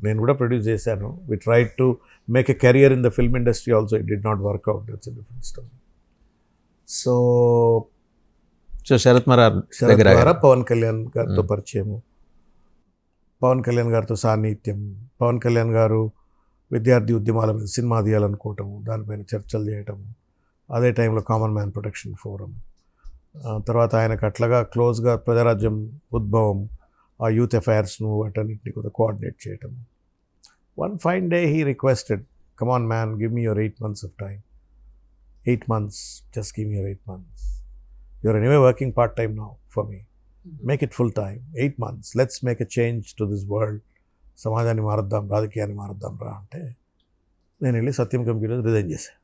నేను కూడా ప్రొడ్యూస్ చేశాను. We tried to make a career in the film industry also. It did not work out. That's a different story. So Sharath Marar ద్వారా పవన్ కళ్యాణ్ గారితో పరిచయము, పవన్ కళ్యాణ్ గారితో సాన్నిహిత్యం, పవన్ కళ్యాణ్ గారు విద్యార్థి ఉద్యమాల మీద సినిమా తీయాలనుకోవటము, దానిపైన చర్చలు చేయటము, అదే టైంలో కామన్ మ్యాన్ ప్రొటెక్షన్ ఫోరం, తర్వాత ఆయనకు అట్లాగా క్లోజ్గా ప్రజారాజ్యం ఉద్భవం, ఆ యూత్ అఫైర్స్ను వాటన్నిటిని కూడా కోఆర్డినేట్ చేయటము. One fine day he requested, come on man, give me your 8 months of time. 8 months, just give me your 8 months. You're anyway working part time now for me, make it full time, 8 months, let's make a change to this world, సమాజాన్ని మారుద్దాం, రాజకీయాన్ని మారుద్దాం రా అంటే నేను వెళ్ళి సత్యం కంపెనీలో రిజైన్ చేశాను.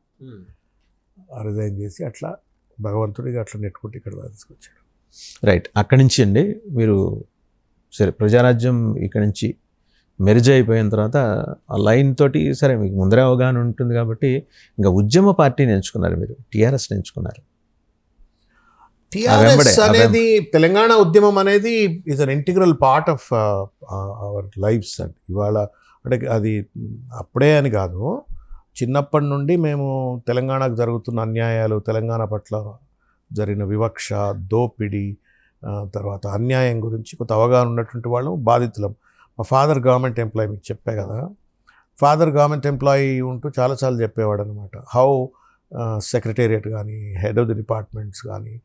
రిజైన్ చేసి అట్లా భగవంతుడిగా అట్లా నెట్టుకుంటే ఇక్కడ తీసుకొచ్చాడు. రైట్, అక్కడి నుంచి అండి మీరు సరే ప్రజారాజ్యం ఇక్కడి నుంచి మెరిజ్ అయిపోయిన తర్వాత ఆ లైన్ తోటి సరే మీకు ముందరే అవగాహన ఉంటుంది కాబట్టి ఇంకా ఉద్యమ పార్టీని ఎంచుకున్నారు, మీరు టీఆర్ఎస్ని ఎంచుకున్నారు. టీఆర్ఎస్ అనేది తెలంగాణ ఉద్యమం అనేది is an integral part of our lives అండి. ఇవాళ అంటే అది అప్పుడే అని కాదు, చిన్నప్పటి నుండి మేము తెలంగాణకు జరుగుతున్న అన్యాయాలు, తెలంగాణ పట్ల జరిగిన వివక్ష, దోపిడీ, తర్వాత అన్యాయం గురించి కొంత అవగాహన ఉన్నటువంటి వాళ్ళం, బాధితులం. మా ఫాదర్ గవర్నమెంట్ ఎంప్లాయీ, మీకు చెప్పే కదా, ఫాదర్ గవర్నమెంట్ ఎంప్లాయీ ఉంటూ చాలాసార్లు చెప్పేవాడు అనమాట. హౌ సెక్రటేరియట్ కానీ, హెడ్ ఆఫ్ ది డిపార్ట్మెంట్స్ కానీ,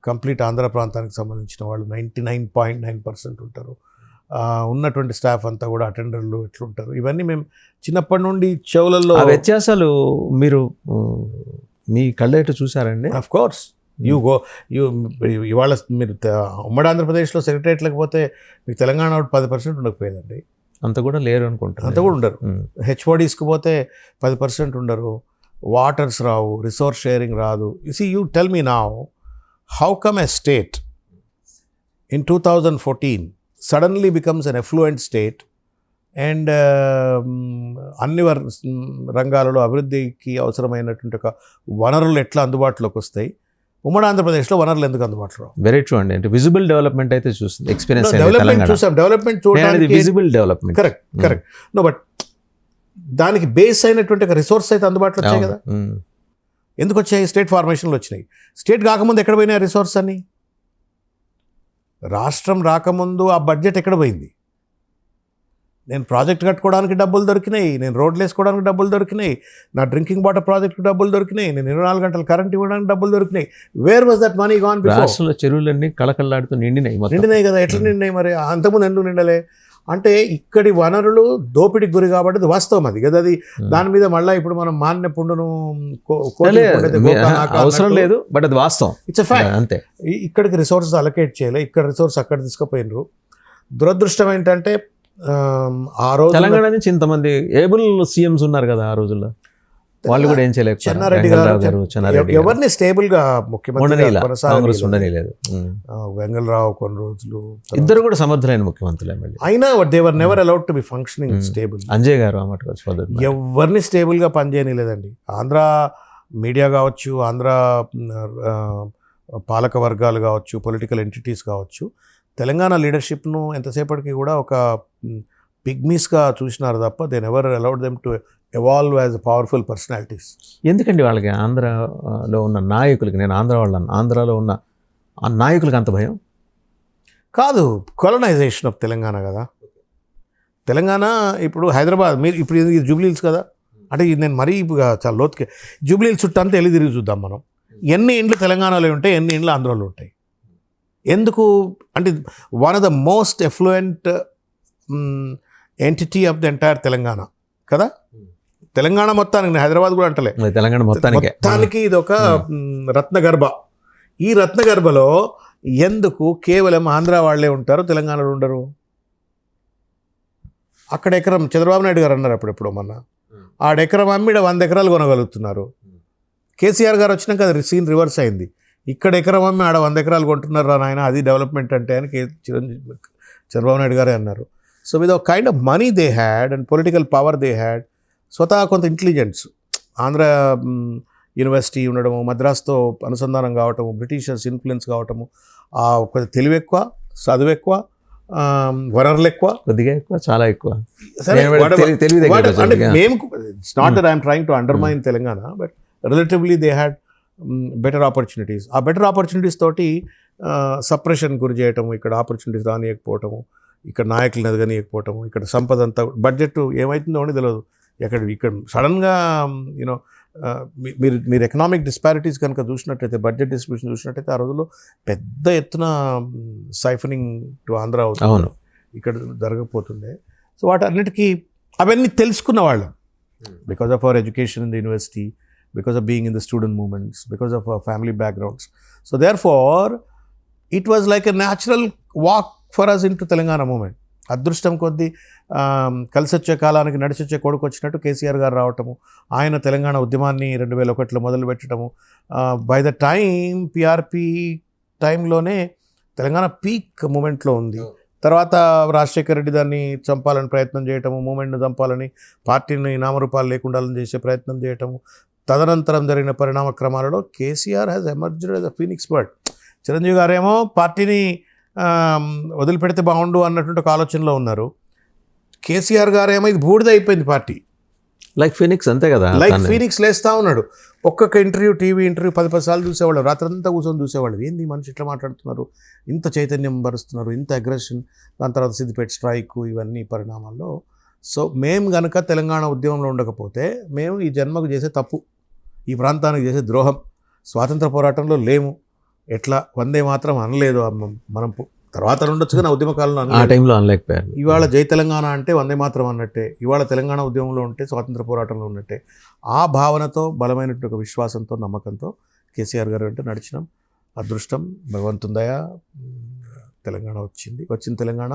కంప్లీట్ ఆంధ్ర ప్రాంతానికి సంబంధించిన వాళ్ళు 99.9% ఉంటారు. ఉన్నటువంటి స్టాఫ్ అంతా కూడా అటెండర్లు ఎట్లుంటారు, ఇవన్నీ మేము చిన్నప్పటి నుండి చెవులలో. ఆ వ్యత్యాసాలు మీరు మీ కళ్ళెట చూసారండి? ఆఫ్ కోర్స్ ఇవాళ మీరు ఉమ్మడి ఆంధ్రప్రదేశ్లో సెక్రటరియట్ లేకపోతే మీకు తెలంగాణ 10% ఉండకపోయేదండి. అంత కూడా లేరు అనుకుంటారు, అంత కూడా ఉండరు. హెచ్ఓడీస్కి పోతే 10% ఉండరు, వాటర్స్ రావు, రిసోర్స్ షేరింగ్ రాదు. You tell me now, how come a state in 2014 suddenly becomes an affluent state and అన్ని రంగాలలో అభివృద్ధికి అవసరమైనటువంటి ఒక వనరులు ఎట్లా అందుబాటులోకి వస్తాయి? ఉమ్మడి ఆంధ్రప్రదేశ్లో వనరులు ఎందుకు అందుబాటులో రావు? వెరీ ట్రూ అండి. అంటే విజిబుల్ డెవలప్మెంట్ అయితే చూస్తుంది, ఎక్స్పీరియన్స్ డెవలప్మెంట్ చూసాం, డెవలప్మెంట్ చూడడానికి visible development. Correct no, but దానికి బేస్ అయినటువంటి ఒక రిసోర్స్ అయితే అందుబాటులో వచ్చాయి కదా. ఎందుకు వచ్చాయి? స్టేట్ ఫార్మేషన్లో వచ్చినాయి. స్టేట్ కాకముందు ఎక్కడ పోయినాయి రిసోర్స్ అన్ని? రాష్ట్రం రాకముందు ఆ బడ్జెట్ ఎక్కడ పోయింది? నేను ప్రాజెక్ట్ కట్టుకోవడానికి డబ్బులు దొరికినాయి, నేను రోడ్లు వేసుకోవడానికి డబ్బులు దొరికినాయి, నా డ్రింకింగ్ వాటర్ ప్రాజెక్ట్కి డబ్బులు దొరికినాయి, నేను 24 గంటలు కరెంట్ ఇవ్వడానికి డబ్బులు దొరికినాయి. Where was that money gone before? రాష్ట్రంలో చెరువులన్నీ కళకళలాడుతూ నిండినాయి కదా. ఎట్లా నిండినాయి మరి? అంతకుముందు ఎందుకు నిండలే? అంటే ఇక్కడి వనరులు దోపిడికి గురి కాబట్టి అది వాస్తవం అది కదా. అది దాని మీద మళ్ళీ ఇప్పుడు మనం మాన్య పుండును అవసరం లేదు, బట్ అది వాస్తవం, ఇట్స్ ఎ ఫ్యాక్ట్. అంతే. ఇక్కడికి రిసోర్సెస్ అలొకేట్ చేయలే, ఇక్కడ రిసోర్స్ అక్కడ తీసుకుపోయినరు. దురదృష్టం ఏంటంటే ఆ రోజు తెలంగాణ నుంచి ఇంతమంది ఏబుల్ సీఎంస్ ఉన్నారు కదా ఆ రోజుల్లో, వాళ్ళు కూడా ఏం చేయలేదు. చెన్నారెడ్డి గారు ఎవరిని స్టేబుల్ గా ముఖ్యమంత్రి ఉండలేదు. వెంగళరావు కొన్ని రోజులు, ఇద్దరు కూడా సమర్థులైన ముఖ్యమంత్రులు. అయినా they were never allowed to be functioning stable. Anjaiah garu ఎవరిని స్టేబుల్ గా పనిచేయలేదండి. ఆంధ్ర మీడియా కావచ్చు, ఆంధ్ర పాలక వర్గాలు కావచ్చు, పొలిటికల్ ఎంటిటీస్ కావచ్చు, తెలంగాణ లీడర్షిప్ను ఎంతసేపటికి కూడా ఒక పిగ్మీస్గా చూసినారు తప్ప they never allowed them to evolve as powerful personalities. ఎందుకండి వాళ్ళకి ఆంధ్రాలో ఉన్న నాయకులకి, నేను ఆంధ్ర వాళ్ళని, ఆంధ్రాలో ఉన్న ఆ నాయకులకి అంత భయం? కాదు, కొలనైజేషన్ ఆఫ్ తెలంగాణ కదా. తెలంగాణ ఇప్పుడు హైదరాబాద్, మీరు ఇప్పుడు ఇది జూబ్లీ హిల్స్ కదా, అంటే ఇది నేను మరీ చాలా లోతుకి జూబ్లీ హిల్స్ చుట్టూ అంతా వెళ్ళి తిరిగి చూద్దాం మనం. ఎన్ని ఇండ్లు తెలంగాణలో ఉంటాయి, ఎన్ని ఇండ్లు ఆంధ్రాలో ఉంటాయి? ఎందుకు అంటే one of the most affluent entity of the entire Telangana కదా. తెలంగాణ మొత్తానికి, నేను హైదరాబాద్ కూడా అంటలే, తెలంగాణ మొత్తానికి ఇది ఒక రత్నగర్భ. ఈ రత్నగర్భలో ఎందుకు కేవలం ఆంధ్ర వాళ్ళే ఉంటారు, తెలంగాణలో ఉండరు? అక్కడ ఎకరం చంద్రబాబు నాయుడు గారు అన్నారు అప్పుడెప్పుడు మొన్న, ఆడెకరం అమ్మిడ 100 ఎకరాలు కొనగలుగుతున్నారు. కేసీఆర్ గారు వచ్చినాక అది సీన్ రివర్స్ అయింది. ఇక్కడ ఎకరం అమ్మి ఆడ 100 ఎకరాలు కొంటున్నారు రా నాయన, అది డెవలప్మెంట్ అంటే అని చంద్రబాబు నాయుడు గారే అన్నారు. So with kind of money they had and political power they had, స్వతహా కొంత ఇంటెలిజెన్స్, ఆంధ్ర యూనివర్సిటీ ఉండడము, మద్రాసుతో అనుసంధానం కావటము, బ్రిటిషర్స్ ఇన్ఫ్లుయెన్స్ కావటము, కొంచెం తెలివి ఎక్కువ, చదువు ఎక్కువ, వనరులు ఎక్కువ, కొద్దిగా ఎక్కువ, చాలా ఎక్కువ. మేము it's not that I'm trying to undermine Telangana, but relatively they had better opportunities. ఆ బెటర్ ఆపర్చునిటీస్ తోటి సప్రెషన్ గురి చేయటము, ఇక్కడ ఆపర్చునిటీస్ రానియకపోవటము, ఇక్కడ నాయకులను ఎదగనియకపోవటము, ఇక్కడ సంపద అంతా బడ్జెట్ ఏమవుతుందో అని తెలియదు. ఇక్కడ సడన్గా యూనో మీరు ఎకనామిక్ డిస్పారిటీస్ కనుక చూసినట్టయితే, బడ్జెట్ డిస్ట్రిబ్యూషన్ చూసినట్టయితే, ఆ రోజుల్లో పెద్ద ఎత్తున సైఫనింగ్ టు ఆంధ్ర అవుతుంది, ఇక్కడ జరగకపోతుండే. సో వాటన్నిటికీ అవన్నీ తెలుసుకున్న వాళ్ళం because of our education in the university, because of being in the student movements, because of our family backgrounds. So therefore, it was like a natural walk for us into Telangana movement. అదృష్టం కొద్దీ కలిసి వచ్చే కాలానికి నడిచి వచ్చే కొడుకు వచ్చినట్టు కేసీఆర్ గారు రావటము, ఆయన తెలంగాణ ఉద్యమాన్ని 2001లో మొదలు పెట్టడము. బై ద టైమ్ పిఆర్పి టైంలోనే తెలంగాణ పీక్ మూమెంట్లో ఉంది. తర్వాత రాజశేఖర రెడ్డి దాన్ని చంపాలని ప్రయత్నం చేయటము, మూమెంట్ను చంపాలని, పార్టీని నామరూపాలు లేకుండా చేసే ప్రయత్నం చేయటము. తదనంతరం జరిగిన పరిణామ క్రమాలలో KCR has emerged as a phoenix bird. Chiranjeevi గారేమో పార్టీని వదిలిపెడితే బాగుండు అన్నటువంటి ఒక ఆలోచనలో ఉన్నారు. కేసీఆర్ గారేమో ఇది బూడిద అయిపోయింది పార్టీ, లైక్ ఫినిక్స్ అంతే కదా, లైక్ ఫీనిక్స్ లేస్తూ ఉన్నాడు. ఒక్కొక్క ఇంటర్వ్యూ, టీవీ ఇంటర్వ్యూ 10 సార్లు చూసేవాళ్ళు, రాత్రంతా కూర్చొని చూసేవాళ్ళు. ఏంది మనిషి ఇట్లా మాట్లాడుతున్నారు, ఇంత చైతన్యం భరుస్తున్నారు, ఇంత అగ్రెషన్. దాని తర్వాత సిద్దిపేట స్ట్రైక్, ఇవన్నీ పరిణామాల్లో. సో మేము కనుక తెలంగాణ ఉద్యమంలో ఉండకపోతే మేము ఈ జన్మకు చేసే తప్పు, ఈ ప్రాంతానికి చేసే ద్రోహం, స్వాతంత్ర పోరాటంలో లేము. ఎట్లా వందే మాత్రం అనలేదు మనం, తర్వాత ఉండొచ్చు కానీ ఉద్యమ కాలంలో ఆ టైంలో అనలేకపోయారు. ఇవాళ జై తెలంగాణ అంటే వందే మాత్రం అన్నట్టే, ఇవాళ తెలంగాణ ఉద్యమంలో ఉంటే స్వాతంత్ర పోరాటంలో ఉన్నట్టే. ఆ భావనతో, బలమైనటువంటి ఒక విశ్వాసంతో, నమ్మకంతో కేసీఆర్ గారు అంటే నడిచినాం. అదృష్టం, భగవంతుందయ, తెలంగాణ వచ్చిన తెలంగాణ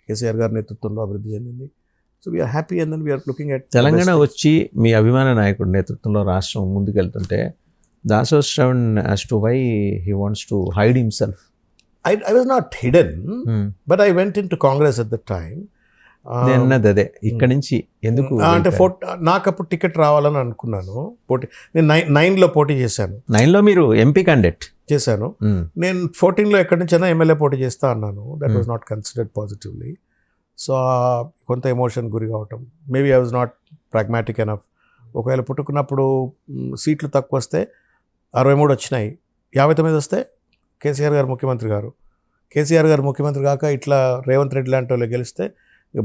కేసీఆర్ గారి నేతృత్వంలో అభివృద్ధి చెందింది. So we're happy and then we're looking at Telangana వచ్చి మీ అభిమాన నాయకుడి నేతృత్వంలో రాష్ట్రం ముందుకెళ్తుంటే దాసో Shravan as to why he wants to hide himself. I was not hidden, but I went into Congress at the time. నేను అన్నది అదే, ఇక్కడి నుంచి ఎందుకు అంటే నాకు అప్పుడు టికెట్ రావాలని అనుకున్నాను. నేను 9లో పోటీ చేశాను. 9లో మీరు ఎంపీ క్యాండిడేట్ చేశాను. నేను 14లో ఎక్కడి నుంచైనా ఎమ్మెల్యే పోటీ చేస్తా అన్నాను. That was not considered positively. So కొంత ఎమోషన్ గురి కావటం, maybe I was not pragmatic enough. ఒకవేళ పుట్టుకున్నప్పుడు సీట్లు తక్కువ వస్తే 63 వచ్చినాయి, 59 వస్తే కేసీఆర్ గారు ముఖ్యమంత్రి కాక ఇట్లా రేవంత్ రెడ్డి లాంటి వాళ్ళు గెలిస్తే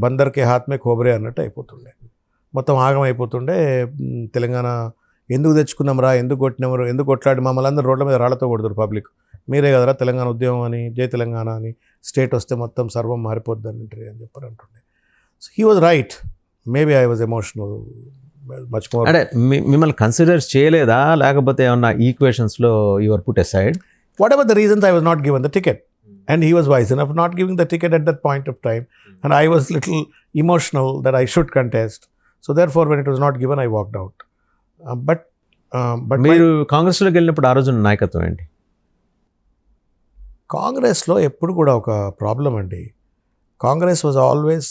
బందర్కే హాత్మే ఖోబరే అన్నట్టు అయిపోతుండే, మొత్తం ఆగం అయిపోతుండే. తెలంగాణ ఎందుకు తెచ్చుకున్నాం రా, ఎందుకు కొట్టినాము, ఎందుకు కొట్లాడి మమ్మల్ని అందరూ రోడ్ల మీద రాళ్లతో కొడుతారు పబ్లిక్, మీరే కదరా తెలంగాణ ఉద్యమం అని, జై తెలంగాణ అని, స్టేట్ వస్తే మొత్తం సర్వం మారిపోద్ది అని చెప్పని అంటుండే. So he was right. Maybe I was emotional much more. అంటే మిమ్మల్ని కన్సిడర్ చేయలేదా, లేకపోతే ఏమన్నా ఈక్వేషన్స్లో your put aside? Whatever the reasons, I was not given the ticket. And he was wise enough not giving the ticket at that point of time. And I was little emotional that I should contest. So therefore, when it was not given, I walked out. But మీరు కాంగ్రెస్లోకి వెళ్ళినప్పుడు ఆ రోజు నాయకత్వం ఏంటి? కాంగ్రెస్లో ఎప్పుడు కూడా ఒక ప్రాబ్లం అండి. కాంగ్రెస్ వాజ్ ఆల్వేస్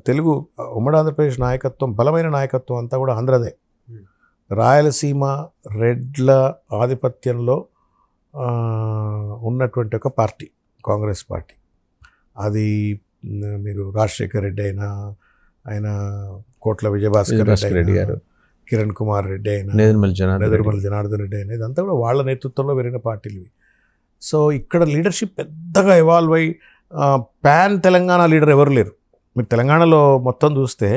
తెలుగు ఉమ్మడి ఆంధ్రప్రదేశ్ నాయకత్వం, బలమైన నాయకత్వం అంతా కూడా ఆంధ్రదే. రాయలసీమ రెడ్ల ఆధిపత్యంలో ఉన్నటువంటి ఒక పార్టీ కాంగ్రెస్ పార్టీ. అది మీరు రాజశేఖర్ రెడ్డి అయినా, ఆయన కోట్ల విజయభాస్కర్ రెడ్డి గారు, కిరణ్ కుమార్ రెడ్డి అయినా, నెదురుమల్లి జనార్దన్ రెడ్డి అయినా, ఇదంతా కూడా వాళ్ళ నేతృత్వంలో పెరిగిన పార్టీలు. సో ఇక్కడ లీడర్షిప్ పెద్దగా ఎవాల్వ్ అయ్యి పాన్ తెలంగాణ లీడర్ ఎవరు లేరు. మీరు తెలంగాణలో మొత్తం చూస్తే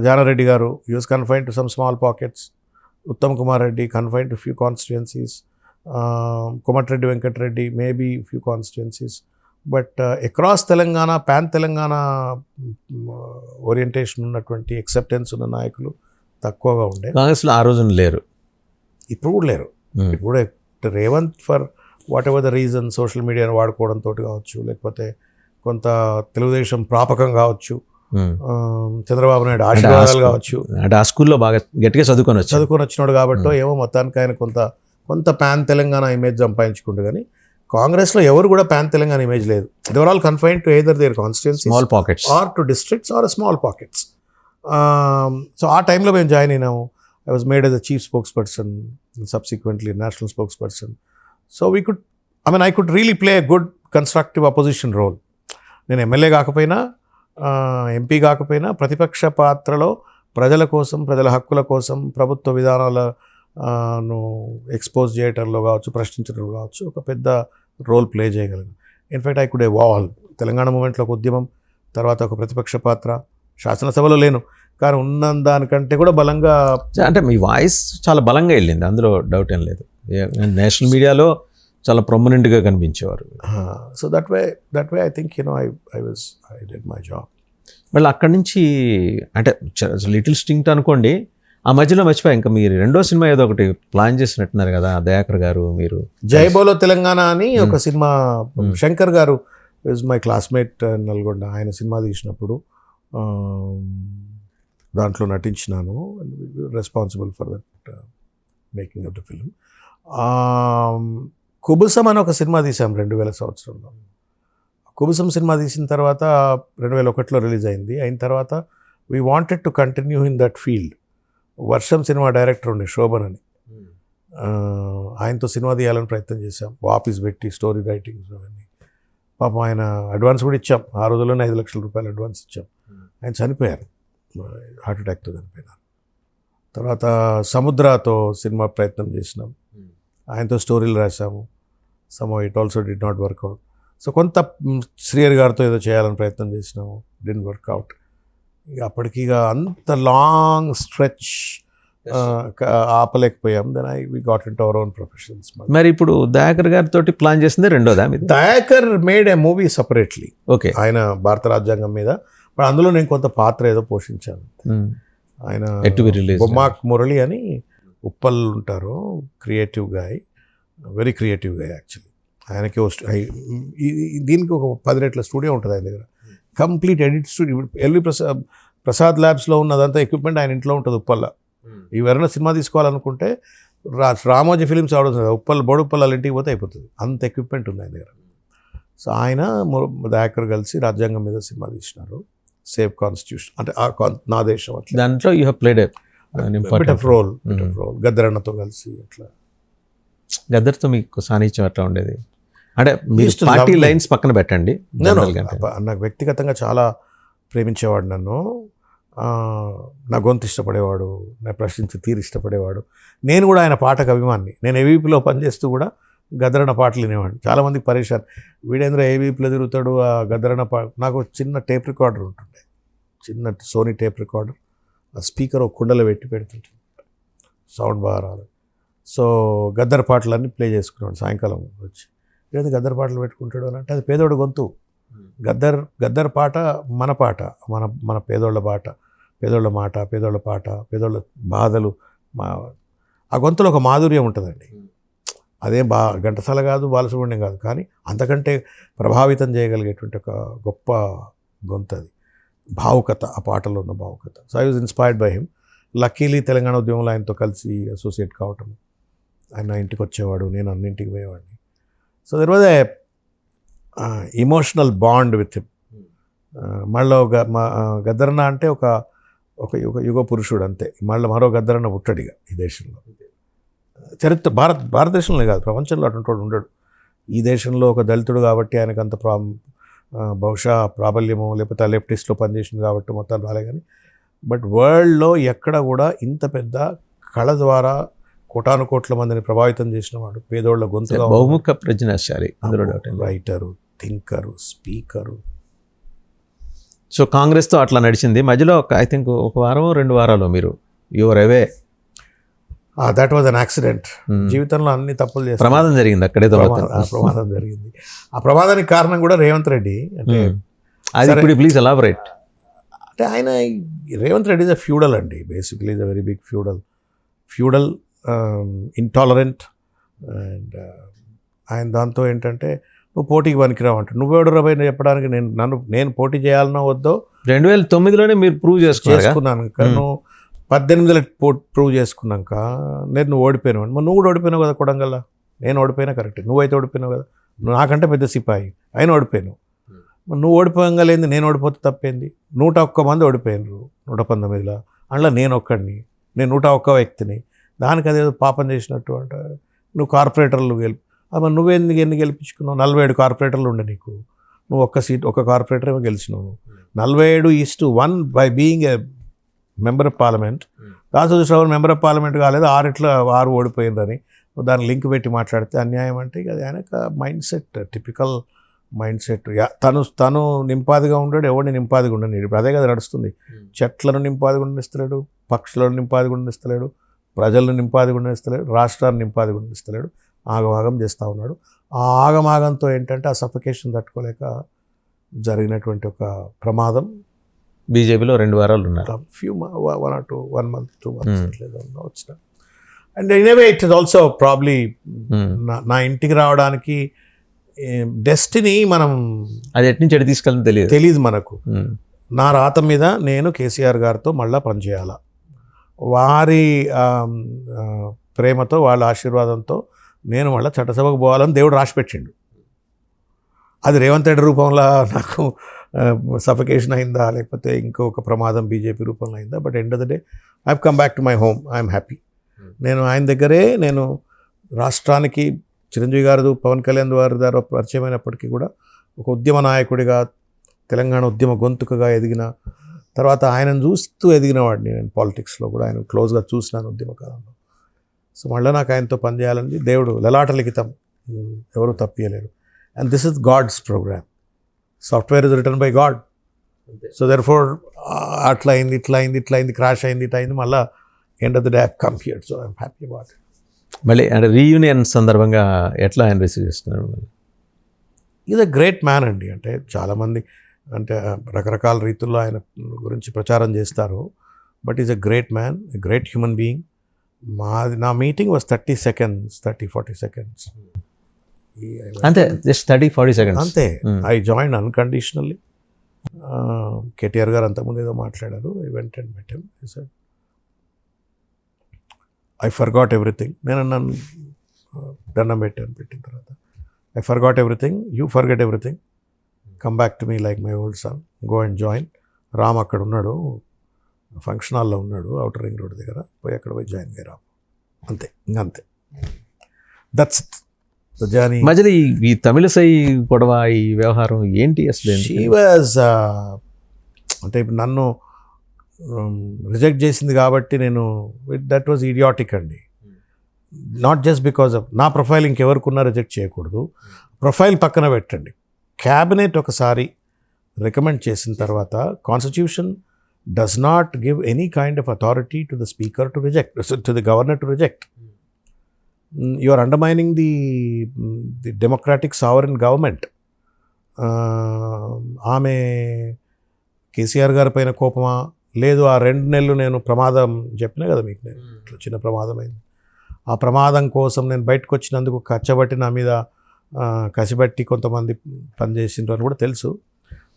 Jana Reddy garu use confined to some small pockets, Uttam Kumar Reddy confined to few constituencies, Komatireddy Venkata Reddy maybe few constituencies. But across Telangana, pan Telangana orientation ఉన్నటువంటి, ఎక్సెప్టెన్స్ ఉన్న నాయకులు తక్కువగా ఉండే. కాంగ్రెస్లో ఆ రోజున లేరు, ఇప్పుడు కూడా లేరు. ఇప్పుడు Revanth for what ever the reason, social మీడియాను వాడుకోవడంతో కావచ్చు, లేకపోతే కొంత తెలుగుదేశం ప్రాపకం కావచ్చు, చంద్రబాబు నాయుడు ఆశీర్వాదాలు కావచ్చు, అంటే ఆ స్కూల్లో బాగా గట్టిగా చదువుకొని వచ్చినాడు కాబట్టి ఏమో మొత్తానికి ఆయన కొంత పాన్ తెలంగాణ ఇమేజ్ సంపాదించుకుంటు. కానీ కాంగ్రెస్లో ఎవరు కూడా పాన్ తెలంగాణ ఇమేజ్ లేదు. They are all confined to either their constituency, small pockets, or to districts, or small pockets. So ఆ టైంలో మేము జాయిన్ అయినాము. I was made as the chief spokesperson, subsequently national spokesperson. So I could really play a good constructive opposition role. నేను ఎమ్మెల్యే కాకపోయినా, ఎంపీ కాకపోయినా, ప్రతిపక్ష పాత్రలో ప్రజల కోసం, ప్రజల హక్కుల కోసం, ప్రభుత్వ విధానాలను ఎక్స్పోజ్ చేయటంలో కావచ్చు, ప్రశ్నించడంలో కావచ్చు, ఒక పెద్ద రోల్ ప్లే చేయగలను. In fact I could evolve. Telangana మూమెంట్లో ఒక ఉద్యమం, తర్వాత ఒక ప్రతిపక్ష పాత్ర, శాసనసభలో లేను కానీ ఉన్న దానికంటే కూడా బలంగా, అంటే మీ వాయిస్ చాలా బలంగా వెళ్ళింది, అందులో డౌట్ ఏం లేదు. నేషనల్ మీడియాలో చాలా ప్రొమినెంట్గా కనిపించేవారు. So that way I think I did my job. మళ్ళీ అక్కడి నుంచి అంటే లిటిల్ స్టింక్ట్ అనుకోండి, ఆ మధ్యలో మర్చిపోయి ఇంకా మీరు రెండో సినిమా ఏదో ఒకటి ప్లాన్ చేసినట్టున్నారు కదా దయాకర్ గారు మీరు. జై బోలో తెలంగాణ అని ఒక సినిమా, శంకర్ గారు ఇస్ మై క్లాస్మేట్ నల్గొండ, ఆయన సినిమా తీసినప్పుడు దాంట్లో నటించినాను, responsible for that making of the film. Kubusam అని ఒక సినిమా తీసాం 2000 సంవత్సరంలో. కుబుసం సినిమా తీసిన తర్వాత 2001లో రిలీజ్ అయింది. అయిన తర్వాత we wanted to continue in that field. వర్షం సినిమా డైరెక్టర్ ఉండే శోభన్ అని, ఆయనతో సినిమా తీయాలని ప్రయత్నం చేశాం, ఆఫీస్ పెట్టి స్టోరీ రైటింగ్స్ అవన్నీ. పాపం ఆయన అడ్వాన్స్ కూడా ఇచ్చాం, ఆ రోజుల్లోనే 5 లక్షల రూపాయలు అడ్వాన్స్ ఇచ్చాం. ఆయన చనిపోయారు, హార్ట్ అటాక్తో చనిపోయినారు. తర్వాత సముద్రతో సినిమా ప్రయత్నం చేసినాం, ఆయనతో స్టోరీలు రాసాము. Some it also did not work out. So కొంత శ్రీయర్ గారితో ఏదో చేయాలని ప్రయత్నం చేసినాము, డిడ్ వర్కౌట్. ఇక అప్పటికి ఇక అంత లాంగ్ స్ట్రెచ్ ఆపలేకపోయాం. Then we got into our own professions. మరి ఇప్పుడు దయాకర్ గారితో ప్లాన్ చేసింది రెండోదా మీది? Dayakar made a movie separately, okay, ఆయన భారత రాజ్యాంగం మీద. బట్ అందులో నేను కొంత పాత్ర ఏదో పోషించాను. ఆయన బొమ్మాక్ మురళి అని ఉప్పల్ ఉంటారు, creative guy, very creative guy actually. ఆయనకి దీనికి ఒక 10 రెట్ల స్టూడియో ఉంటుంది ఆయన దగ్గర, complete edit studio. LV Prasad ల్యాబ్స్లో ఉన్నదంతా ఎక్విప్మెంట్ ఆయన ఇంట్లో ఉంటుంది ఉప్పల్లో. ఎవరైనా సినిమా తీసుకోవాలనుకుంటే రామోజీ ఫిలిమ్స్ ఆడుతుంది, బోడుప్పల్ వాళ్ళ ఇంటికి పోతే అయిపోతుంది, అంత ఎక్విప్మెంట్ ఉంది ఆయన దగ్గర. సో ఆయన దయాకర్ కలిసి రాజ్యాంగం మీద సినిమా తీసినారు, సేవ్ కాన్స్టిట్యూషన్, అంటే నా దేశం అట్లా. దాంట్లో you have played bit of role గద్దరన్నతో కలిసి అట్లా. గద్దర్తో మీకు సాన్నిధ్యం అట్లా ఉండేది అంటే మీరు పార్టీ లైన్స్ పక్కన పెట్టండి. నాకు వ్యక్తిగతంగా చాలా ప్రేమించేవాడు నన్ను, నా గొంతు ఇష్టపడేవాడు, నా ప్రశ్నించే తీరు ఇష్టపడేవాడు. నేను కూడా ఆయన పాటకు అభిమాన్ని. నేను ఏవీపీలో పనిచేస్తూ కూడా గద్దరన్న పాటలు వినేవాడిని. చాలామందికి పరేషాన్, వీడేంద్ర ఏవీపీలో తిరుగుతాడు, ఆ గద్దరన్న నాకు చిన్న టేప్ రికార్డర్ ఉంటుండే, చిన్న సోనీ టేప్ రికార్డర్, ఆ స్పీకర్ ఒక కుండలో పెట్టి పెడుతుంటుంది, సౌండ్ బాగా రాదు. సో గద్దర్ పాటలన్నీ ప్లే చేసుకున్నాడు సాయంకాలం వచ్చి. ఏదైనా గద్దర్ పాటలు పెట్టుకుంటాడు అని అంటే అది పేదోడు గొంతు. గద్దర్ పాట మన పాట, మన పేదోళ్ళ పాట, పేదోళ్ళ మాట, పేదోళ్ళ పాట, పేదోళ్ళ బాధలు. ఆ గొంతులో ఒక మాధుర్యం ఉంటుందండి. అదేం ఘంటసాల కాదు, బాలసుబ్రహ్మణ్యం కాదు, కానీ అంతకంటే ప్రభావితం చేయగలిగేటువంటి ఒక గొప్ప గొంతు అది. భావుకత, ఆ పాటలో ఉన్న భావుకత. So I was inspired by him. Luckily Telangana ఉద్యమంలో ఆయనతో కలిసి అసోసియేట్ కావటం, ఆయన ఇంటికి వచ్చేవాడు, నేను అన్నింటికి పోయేవాడిని. So there was a emotional bond with him. మళ్ళీ గద్దరన్న అంటే ఒక యుగ పురుషుడు అంతే. మళ్ళీ మరో గద్దరన్న పుట్టడిగా ఈ దేశంలో. చరిత్ర భారతదేశంలో కాదు, ప్రపంచంలో అటువంటి వాడు ఉండడు. ఈ దేశంలో ఒక దళితుడు కాబట్టి ఆయనకు అంత బహుశా ప్రాబల్యము, లేకపోతే ఆ లెఫ్టిస్ట్లో పనిచేసింది కాబట్టి మొత్తం రాలే. కానీ బట్ వరల్డ్లో ఎక్కడ కూడా ఇంత పెద్ద కళ ద్వారా కోటాను కోట్ల మందిని ప్రభావితం చేసిన వాడు, పేదోళ్ళ గొంతుగా, బహుముఖ ప్రజ్ఞాశాలి, రైటరు, థింకరు, స్పీకరు. సో కాంగ్రెస్తో అట్లా నడిచింది. మధ్యలో ఐ థింక్ ఒక వారం 2 వారాలు మీరు your away. That was an accident. జీవితంలో అన్ని తప్పులు చేసి ప్రమాదం జరిగింది అక్కడే. ప్రమాదం జరిగింది. ఆ ప్రమాదానికి కారణం కూడా రేవంత్ రెడ్డి. అంటే అది ప్లీజ్ ఎలాబరేట్. అంటే ఆయన Revanth Reddy is a feudal అండి, basically is a very big feudal intolerant. And ఆయన దాంతో ఏంటంటే నువ్వు పోటీకి పనికిరావు అంటే, నువ్వెవడు రాబోయ్ చెప్పడానికి, నేను పోటీ చేయాలనో వద్దో 2009లోనే మీరు ప్రూవ్ చేసుకున్నాను. నువ్వు 18 ప్రూవ్ చేసుకున్నాక నువ్వు ఓడిపోయినావు. మరి నువ్వు కూడా ఓడిపోయినావు కదా కొడంగల్లా. నేను ఓడిపోయినా కరెక్ట్, నువ్వైతే ఓడిపోయినావు కదా, నాకంటే పెద్ద సిపాయి అయినా ఓడిపోయాను. నువ్వు ఓడిపోగలేంది, నేను ఓడిపోతే తప్పేంది. 101 మంది ఓడిపోయినారు 119లో, అందులో నేను ఒక్కడిని, నేను 101 వ్యక్తిని. దానికి అదేదో పాపం చేసినట్టు అంటే నువ్వు కార్పొరేటర్లు మరి ఎన్ని గెలిపించుకున్నావు? 47 కార్పొరేటర్లు ఉండే నీకు, నువ్వు ఒక్క సీట్, ఒక కార్పొరేటర్ ఏమో గెలిచినావు. 47:1 by being a member of parliament. Dasoju Shravan member of parliament కాలేదు, 6 ఓడిపోయిందని దాన్ని లింక్ పెట్టి మాట్లాడితే అన్యాయం. అంటే ఇక అది ఆయనకు mind set, typical mind set. తను నింపాదిగా ఉండడు, ఎవరిని నింపాదిగా ఉండని. ఇప్పుడు అదే కదా నడుస్తుంది. చెట్లను నింపాదిగా ఉండనిస్తలేడు, పక్షులను నింపాదిగా ఉండనిస్తలేడు, ప్రజలను నింపాదిగా ఉండనిస్తలేడు, రాష్ట్రాన్ని నింపాదిగా ఉండనిస్తలేడు. ఆగమాగం చేస్తూ ఉన్నాడు. ఆ ఆగమాగంతో ఏంటంటే ఆ సఫికేషన్ తట్టుకోలేక జరిగినటువంటి ఒక ప్రమాదం. బీజేపీలో 2 వారాలు ఉన్నారు. వన్ మంత్ 2 months వచ్చిన. And anyway it is also probably నా ఇంటికి రావడానికి డెస్టినీ మనం అది ఎటు నుంచి ఎటు తీసుకెళ్ళని తెలియదు మనకు. నా రాత మీద నేను కేసీఆర్ గారితో మళ్ళీ పనిచేయాలా, వారి ప్రేమతో వాళ్ళ ఆశీర్వాదంతో నేను మళ్ళీ చట్టసభకు పోవాలని దేవుడు రాసిపెట్టిండు. అది రేవంత్ రెడ్డి రూపంలో నాకు సఫికేషన్ అయిందా లేకపోతే ఇంకొక ప్రమాదం బీజేపీ రూపంలో అయిందా, but end of the day I have come back to my home, I'm happy. నేను ఆయన దగ్గరే నేను రాష్ట్రానికి చిరంజీవి గారు పవన్ కళ్యాణ్ వారి ద్వారా పరిచయమైనప్పటికీ కూడా ఒక ఉద్యమ నాయకుడిగా తెలంగాణ ఉద్యమ గొంతుకగా ఎదిగిన తర్వాత ఆయనను చూస్తూ ఎదిగిన వాడిని నేను. పాలిటిక్స్లో కూడా ఆయన క్లోజ్గా చూసినాను ఉద్యమ కాలంలో. సో మళ్ళీ నాకు ఆయనతో పనిచేయాలని దేవుడు లలాట లిఖితం, ఎవరు తప్పియలేరు. And this is God's program. Software is written by God. So therefore అట్లా అయింది ఇట్లా అయింది ఇట్లా అయింది క్రాష్ అయింది ఇట్లా అయింది, మళ్ళీ end of the day I come here. So I'm happy about it. మళ్ళీ అంటే రీయూనియన్ సందర్భంగా ఎట్లా ఆయన రిసీవ్ చేస్తున్నారు? ఈజ్ అ గ్రేట్ మ్యాన్ అండి. అంటే చాలామంది అంటే రకరకాల రీతుల్లో ఆయన గురించి ప్రచారం చేస్తారు, but is a great man, a great human being. నా మీటింగ్ వాజ్ 30-40 seconds అంతే, జస్ట్ 30-40 seconds అంతే. I join unconditionally. కేటీఆర్ గారు అంతకుముందు ఏదో మాట్లాడారు, I went and met him. He said I forgot everything. నేను నన్ను దండం పెట్టిన తర్వాత I forgot everything, you forget everything, come back to me like my old son, go and join. Ram అక్కడ ఉన్నాడు, ఫంక్షన్ హాల్లో ఉన్నాడు అవుటర్ రింగ్ రోడ్ దగ్గర, పోయి అక్కడ పోయి జాయిన్ అయ్యి రామ్. అంతే, ఇంకంతే. That's the journey. మధ్యలో ఈ తమిళసై గొడవ, ఈ వ్యవహారం ఏంటి అసలు? షీ వాజ్ అంటే ఇప్పుడు నన్ను రిజెక్ట్ చేసింది కాబట్టి నేను దట్ వాజ్ ఇడియాటిక్ అండి. నాట్ జస్ట్ బికాజ్ ఆఫ్ నా ప్రొఫైల్ ఇంకెవరికున్నా రిజెక్ట్ చేయకూడదు. ప్రొఫైల్ పక్కన పెట్టండి, క్యాబినెట్ ఒకసారి రికమెండ్ చేసిన తర్వాత constitution does not give any kind of authority to the speaker to reject, to the governor to reject. You are undermining the democratic sovereign government. ఆమె కేసీఆర్ గారి పైన కోపమా, లేదు ఆ 2 నెలలు నేను ప్రమాదం చెప్పినా కదా మీకు, నేను ఇట్లా చిన్న ప్రమాదం అయింది, ఆ ప్రమాదం కోసం నేను బయటకు వచ్చినందుకు కచ్చబట్టి నా మీద కసిబట్టి కొంతమంది పనిచేసిండ్రు అని కూడా తెలుసు.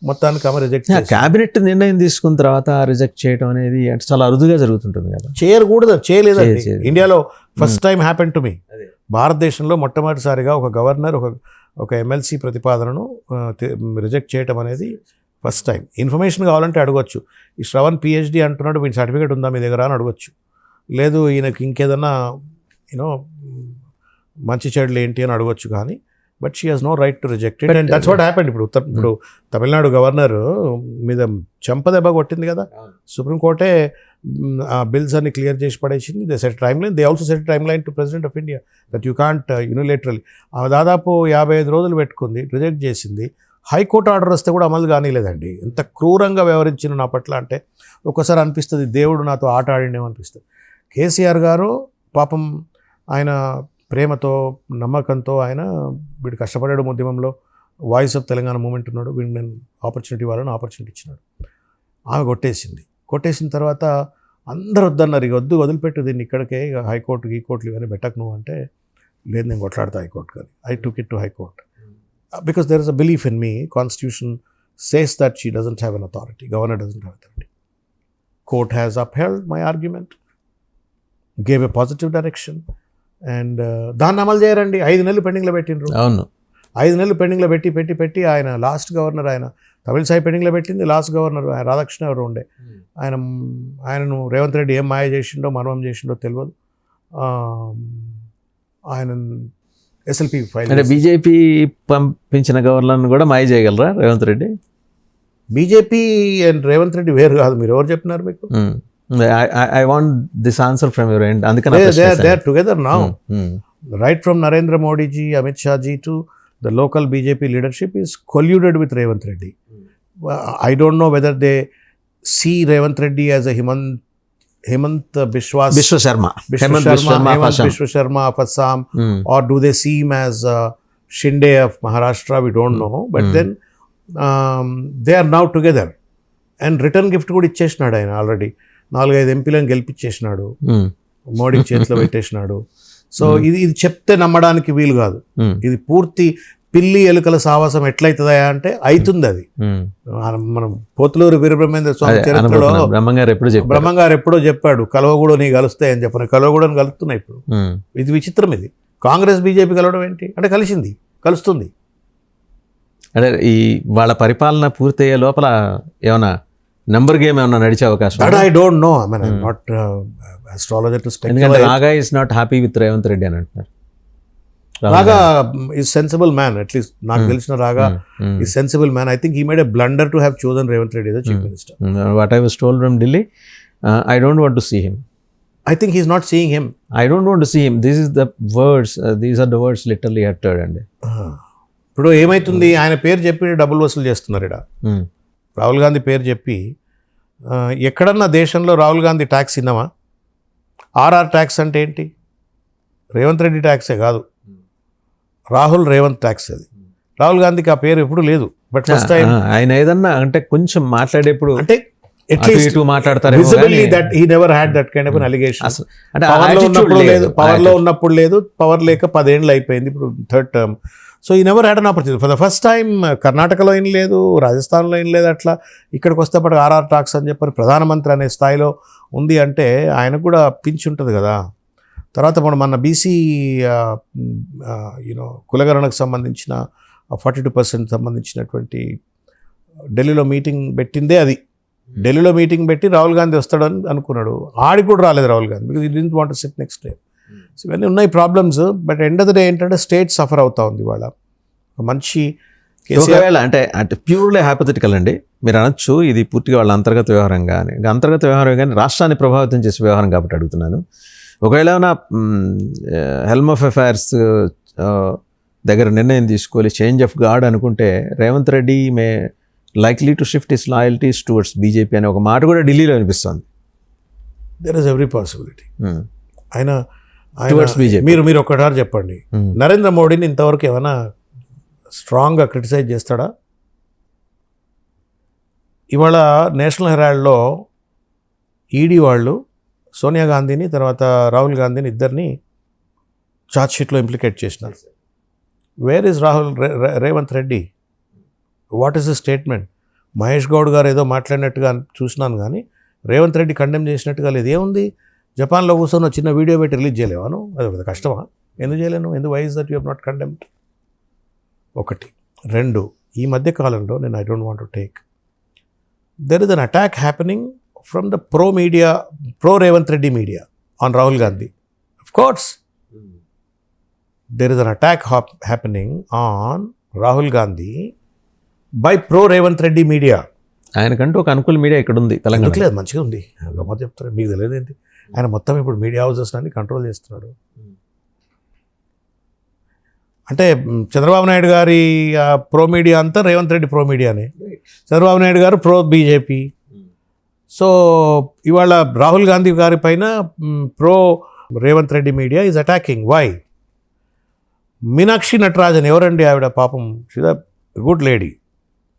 మొత్తానికి ఆమె రిజెక్ట్ క్యాబినెట్ నిర్ణయం తీసుకున్న తర్వాత రిజెక్ట్ చేయడం అనేది అంటే చాలా అరుదుగా జరుగుతుంటుంది కదా. చేయలేదండి. ఇండియాలో first time happen to me. భారతదేశంలో మొట్టమొదటిసారిగా ఒక గవర్నర్ ఒక ఎమ్మెల్సీ ప్రతిపాదనను రిజెక్ట్ చేయటం అనేది ఫస్ట్ టైం. ఇన్ఫర్మేషన్ కావాలంటే అడగొచ్చు, ఈ శ్రవణ్ పిహెచ్డి అంటున్నాడు, మీ సర్టిఫికేట్ ఉందా మీ దగ్గర అని అడగొచ్చు. లేదు ఈయనకి ఇంకేదన్నా యూనో మంచి చెడులు ఏంటి అని అడగొచ్చు, కానీ but she has no right to reject it. And that's what happened. ఇప్పుడు తమిళనాడు గవర్నర్ మీద చెంపదెబ్బ కొట్టింది కదా, సుప్రీంకోర్టే ఆ బిల్స్ అన్ని క్లియర్ చేసి పడేసింది. They set time line, they also set time line to president of India that you can't unilaterally. ఆమె దాదాపు 55 రోజులు పెట్టుకుంది, రిజెక్ట్ చేసింది. హైకోర్టు ఆర్డర్ వస్తే కూడా అమలు కానీలేదండి. ఎంత క్రూరంగా వ్యవహరించిన నా పట్ల అంటే ఒక్కోసారి అనిపిస్తుంది దేవుడు నాతో ఆట ఆడిండేమో అనిపిస్తుంది. కేసీఆర్ గారు పాపం ఆయన ప్రేమతో నమ్మకంతో ఆయన వీడు కష్టపడాడు ఉద్యమంలో, వాయిస్ ఆఫ్ తెలంగాణ మూమెంట్ ఉన్నాడు, వీడికి నేను ఆపర్చునిటీ ఇవ్వాలని ఆపర్చునిటీ ఇచ్చినాడు. ఆమె కొట్టేసిన తర్వాత అందరు వద్దన్నారు, ఇక వదిలిపెట్టు దీన్ని ఇక్కడికే, ఇక హైకోర్టు గీకోర్టులు ఇవన్నీ పెట్టకు నువ్వు అంటే, లేదు నేను కొట్లాడతా హైకోర్టు కానీ. I took it to high court because there is a belief in me. Constitution says that she doesn't have an authority, governor doesn't have authority. Court has upheld my argument, gave a positive direction, and దాన్ని అమలు చేయరండి. 5 నెలలు పెండింగ్లో పెట్టిండ్రు. అవును, 5 నెలలు పెండింగ్లో పెట్టి ఆయన లాస్ట్ గవర్నర్, ఆయన తమిళసాయి పెండింగ్లో పెట్టింది లాస్ట్ గవర్నర్ ఆయన రాధాకృష్ణ ఎవరు ఉండే. ఆయనను రేవంత్ రెడ్డి ఏం మాయ చేసిండో మర్మం చేసిండో తెలియదు. ఆయన ఎస్ఎల్పి ఫైల్ అంటే బీజేపీ పంపించిన గవర్నర్ను కూడా మాయ చేయగలరా రేవంత్ రెడ్డి? బీజేపీ అండ్ రేవంత్ రెడ్డి వేరు కాదు. మీరు ఎవరు చెప్పినారు మీకు? I want this answer from your end. They are together now. Right from Narendra Modi ji, Amit Shah ji to the local BJP leadership is colluded with Revanth Reddy. I don't know whether they see Revanth Reddy as a Hemant Biswa Sharma of Assam, or do they see him as Shinde of Maharashtra? We don't know. But then they are now together. And return gift కూడా ఇచ్చేసినాడు ఆయన ఆల్రెడీ 4-5 ఎంపీలను గెలిపించేసినాడు, మోడీ చేతిలో పెట్టేసినాడు. సో ఇది చెప్తే నమ్మడానికి వీలు కాదు. ఇది పూర్తి పిల్లి ఎలుకల సావాసం ఎట్లయితుందా అంటే అవుతుంది. అది మనం పోతులూరు వీరబ్రహ్మేంద్ర స్వామి చరిత్రలో బ్రహ్మంగారు ఎప్పుడో చెప్పాడు, కలవగూడ నీ కలుస్తాయని చెప్పాను. కలవగూడని కలుస్తున్నాయి ఇప్పుడు. ఇది విచిత్రం. ఇది కాంగ్రెస్ బీజేపీ కలవడం ఏంటి అంటే కలుస్తుంది. అంటే ఈ వాళ్ళ పరిపాలన పూర్తయ్యే లోపల ఏమైనా నెంబర్ గేమ్ ఏమైనా నడిచే అవకాశం? I don't no. I mean I am not astrologer to speculate. ఎందుకంటే Naga is not happy with Revanth Reddy అని అంటున్నారు. రాగా ఈజ్ సెన్సిబుల్ మ్యాన్. అట్లీస్ట్ నాకు తెలిసిన Raga is sensible man. I think he made a blunder to have chosen Revanth Reddy as chief minister. What I was told from Delhi, I don't want to see him. I think he's not seeing him. I don't want to see him. This is the words. These are the words literally uttered. And ఇప్పుడు ఏమైతుంది, ఆయన పేరు చెప్పి డబ్బులు వసూలు చేస్తున్నారు ఇక్కడ. రాహుల్ గాంధీ పేరు చెప్పి ఎక్కడన్నా దేశంలో రాహుల్ గాంధీ ట్యాక్స్ ఇన్నామా? ఆర్ఆర్ ట్యాక్స్ అంటే ఏంటి? రేవంత్ రెడ్డి ట్యాక్సే కాదు, రాహుల్ రేవంత్ ట్యాక్స్. అది రాహుల్ గాంధీకి ఆ పేరు ఎప్పుడు లేదు. బట్ ఫస్ట్ టైం ఆయన ఏదన్నా అంటే కొంచెం మాట్లాడేప్పుడు అంటే పవర్ లో ఉన్నప్పుడు లేదు, పవర్ లేక 10 ఏళ్ళు అయిపోయింది, ఇప్పుడు థర్డ్ టర్మ్. సో ఈ never had an opportunity. For the first time కర్ణాటకలో ఏం లేదు, రాజస్థాన్లో ఏం లేదు. అట్లా ఇక్కడికి వస్తే పట్టుకు ఆర్ఆర్ టాక్స్ అని చెప్పని ప్రధానమంత్రి అనే స్థాయిలో ఉంది అంటే ఆయనకు కూడా పింఛ్ ఉంటుంది కదా. తర్వాత మన బీసీ కులగణనకు సంబంధించిన 42% సంబంధించినటువంటి ఢిల్లీలో మీటింగ్ పెట్టిందే అది. ఢిల్లీలో మీటింగ్ పెట్టి రాహుల్ గాంధీ వస్తాడని అనుకున్నాడు. ఆడికి కూడా రాలేదు రాహుల్ గాంధీ, బికాజ్ ఈ didn't want to SIT next day. So ఇవన్నీ ఉన్నాయి problems. But end of the day ఏంటంటే స్టేట్ సఫర్ అవుతా ఉంది ఇవాళ. మంచి ఒకవేళ అంటే ప్యూర్లీ హైపోథెటికల్ అండి, మీరు అనొచ్చు ఇది పూర్తిగా వాళ్ళ అంతర్గత వ్యవహారం కానీ అంతర్గత వ్యవహారం కానీ రాష్ట్రాన్ని ప్రభావితం చేసే వ్యవహారం కాబట్టి అడుగుతున్నాను. ఒకవేళ ఏమైనా హెల్మ్ ఆఫ్ అఫైర్స్ దగ్గర నిర్ణయం తీసుకోవాలి, చేంజ్ ఆఫ్ గార్డ్ అనుకుంటే Revanth Reddy may likely to shift his loyalties towards BJP అనే ఒక మాట కూడా ఢిల్లీలో అనిపిస్తుంది. There is every possibility. ఆయన మీరు ఒకసారి చెప్పండి, నరేంద్ర మోడీని ఇంతవరకు ఏమైనా స్ట్రాంగ్గా క్రిటిసైజ్ చేస్తాడా? ఇవాళ నేషనల్ హెరాల్డ్లో ఈడీ వాళ్ళు సోనియా గాంధీని తర్వాత రాహుల్ గాంధీని ఇద్దరిని ఛార్జ్షీట్లో ఇంప్లికేట్ చేసినారు. Where is Revanth Reddy? What is the statement? Mahesh Goud గారు ఏదో మాట్లాడినట్టుగా చూసినాను కానీ రేవంత్ రెడ్డి కండెమ్ చేసినట్టుగా లేదు. ఏముంది, జపాన్లో కూర్చొని చిన్న వీడియో పెట్టి రిలీజ్ చేయలేవాను? అది కష్టమా? ఎందుకు చేయలేను? Why is that you have not condemned? ఒకటి. రెండు, ఈ మధ్య కాలంలో నేను I don't want to take, there is an attack happening from the pro Revanth Reddy media on Rahul Gandhi. Of course, there is an attack happening on Rahul Gandhi by pro Revanth Reddy media. ఆయనకంటూ ఒక అనుకూల మీడియా ఇక్కడ ఉంది తెలంగాణ. లేదు, మంచిగా ఉంది. గమ్మత్ చెప్తారు, మీకు తెలియదు ఏంటి? ఆయన మొత్తం ఇప్పుడు మీడియా హౌసెస్ అన్ని కంట్రోల్ చేస్తున్నాడు. అంటే చంద్రబాబు నాయుడు గారి ప్రో మీడియా అంతా రేవంత్ రెడ్డి ప్రో మీడియానే. చంద్రబాబు నాయుడు గారు ప్రో బీజేపీ. సో ఇవాళ రాహుల్ గాంధీ గారి పైన pro Revanth Reddy media is attacking. Why? Meenakshi Natarajan ఎవరండి ఆవిడ? పాపం, she's a good lady,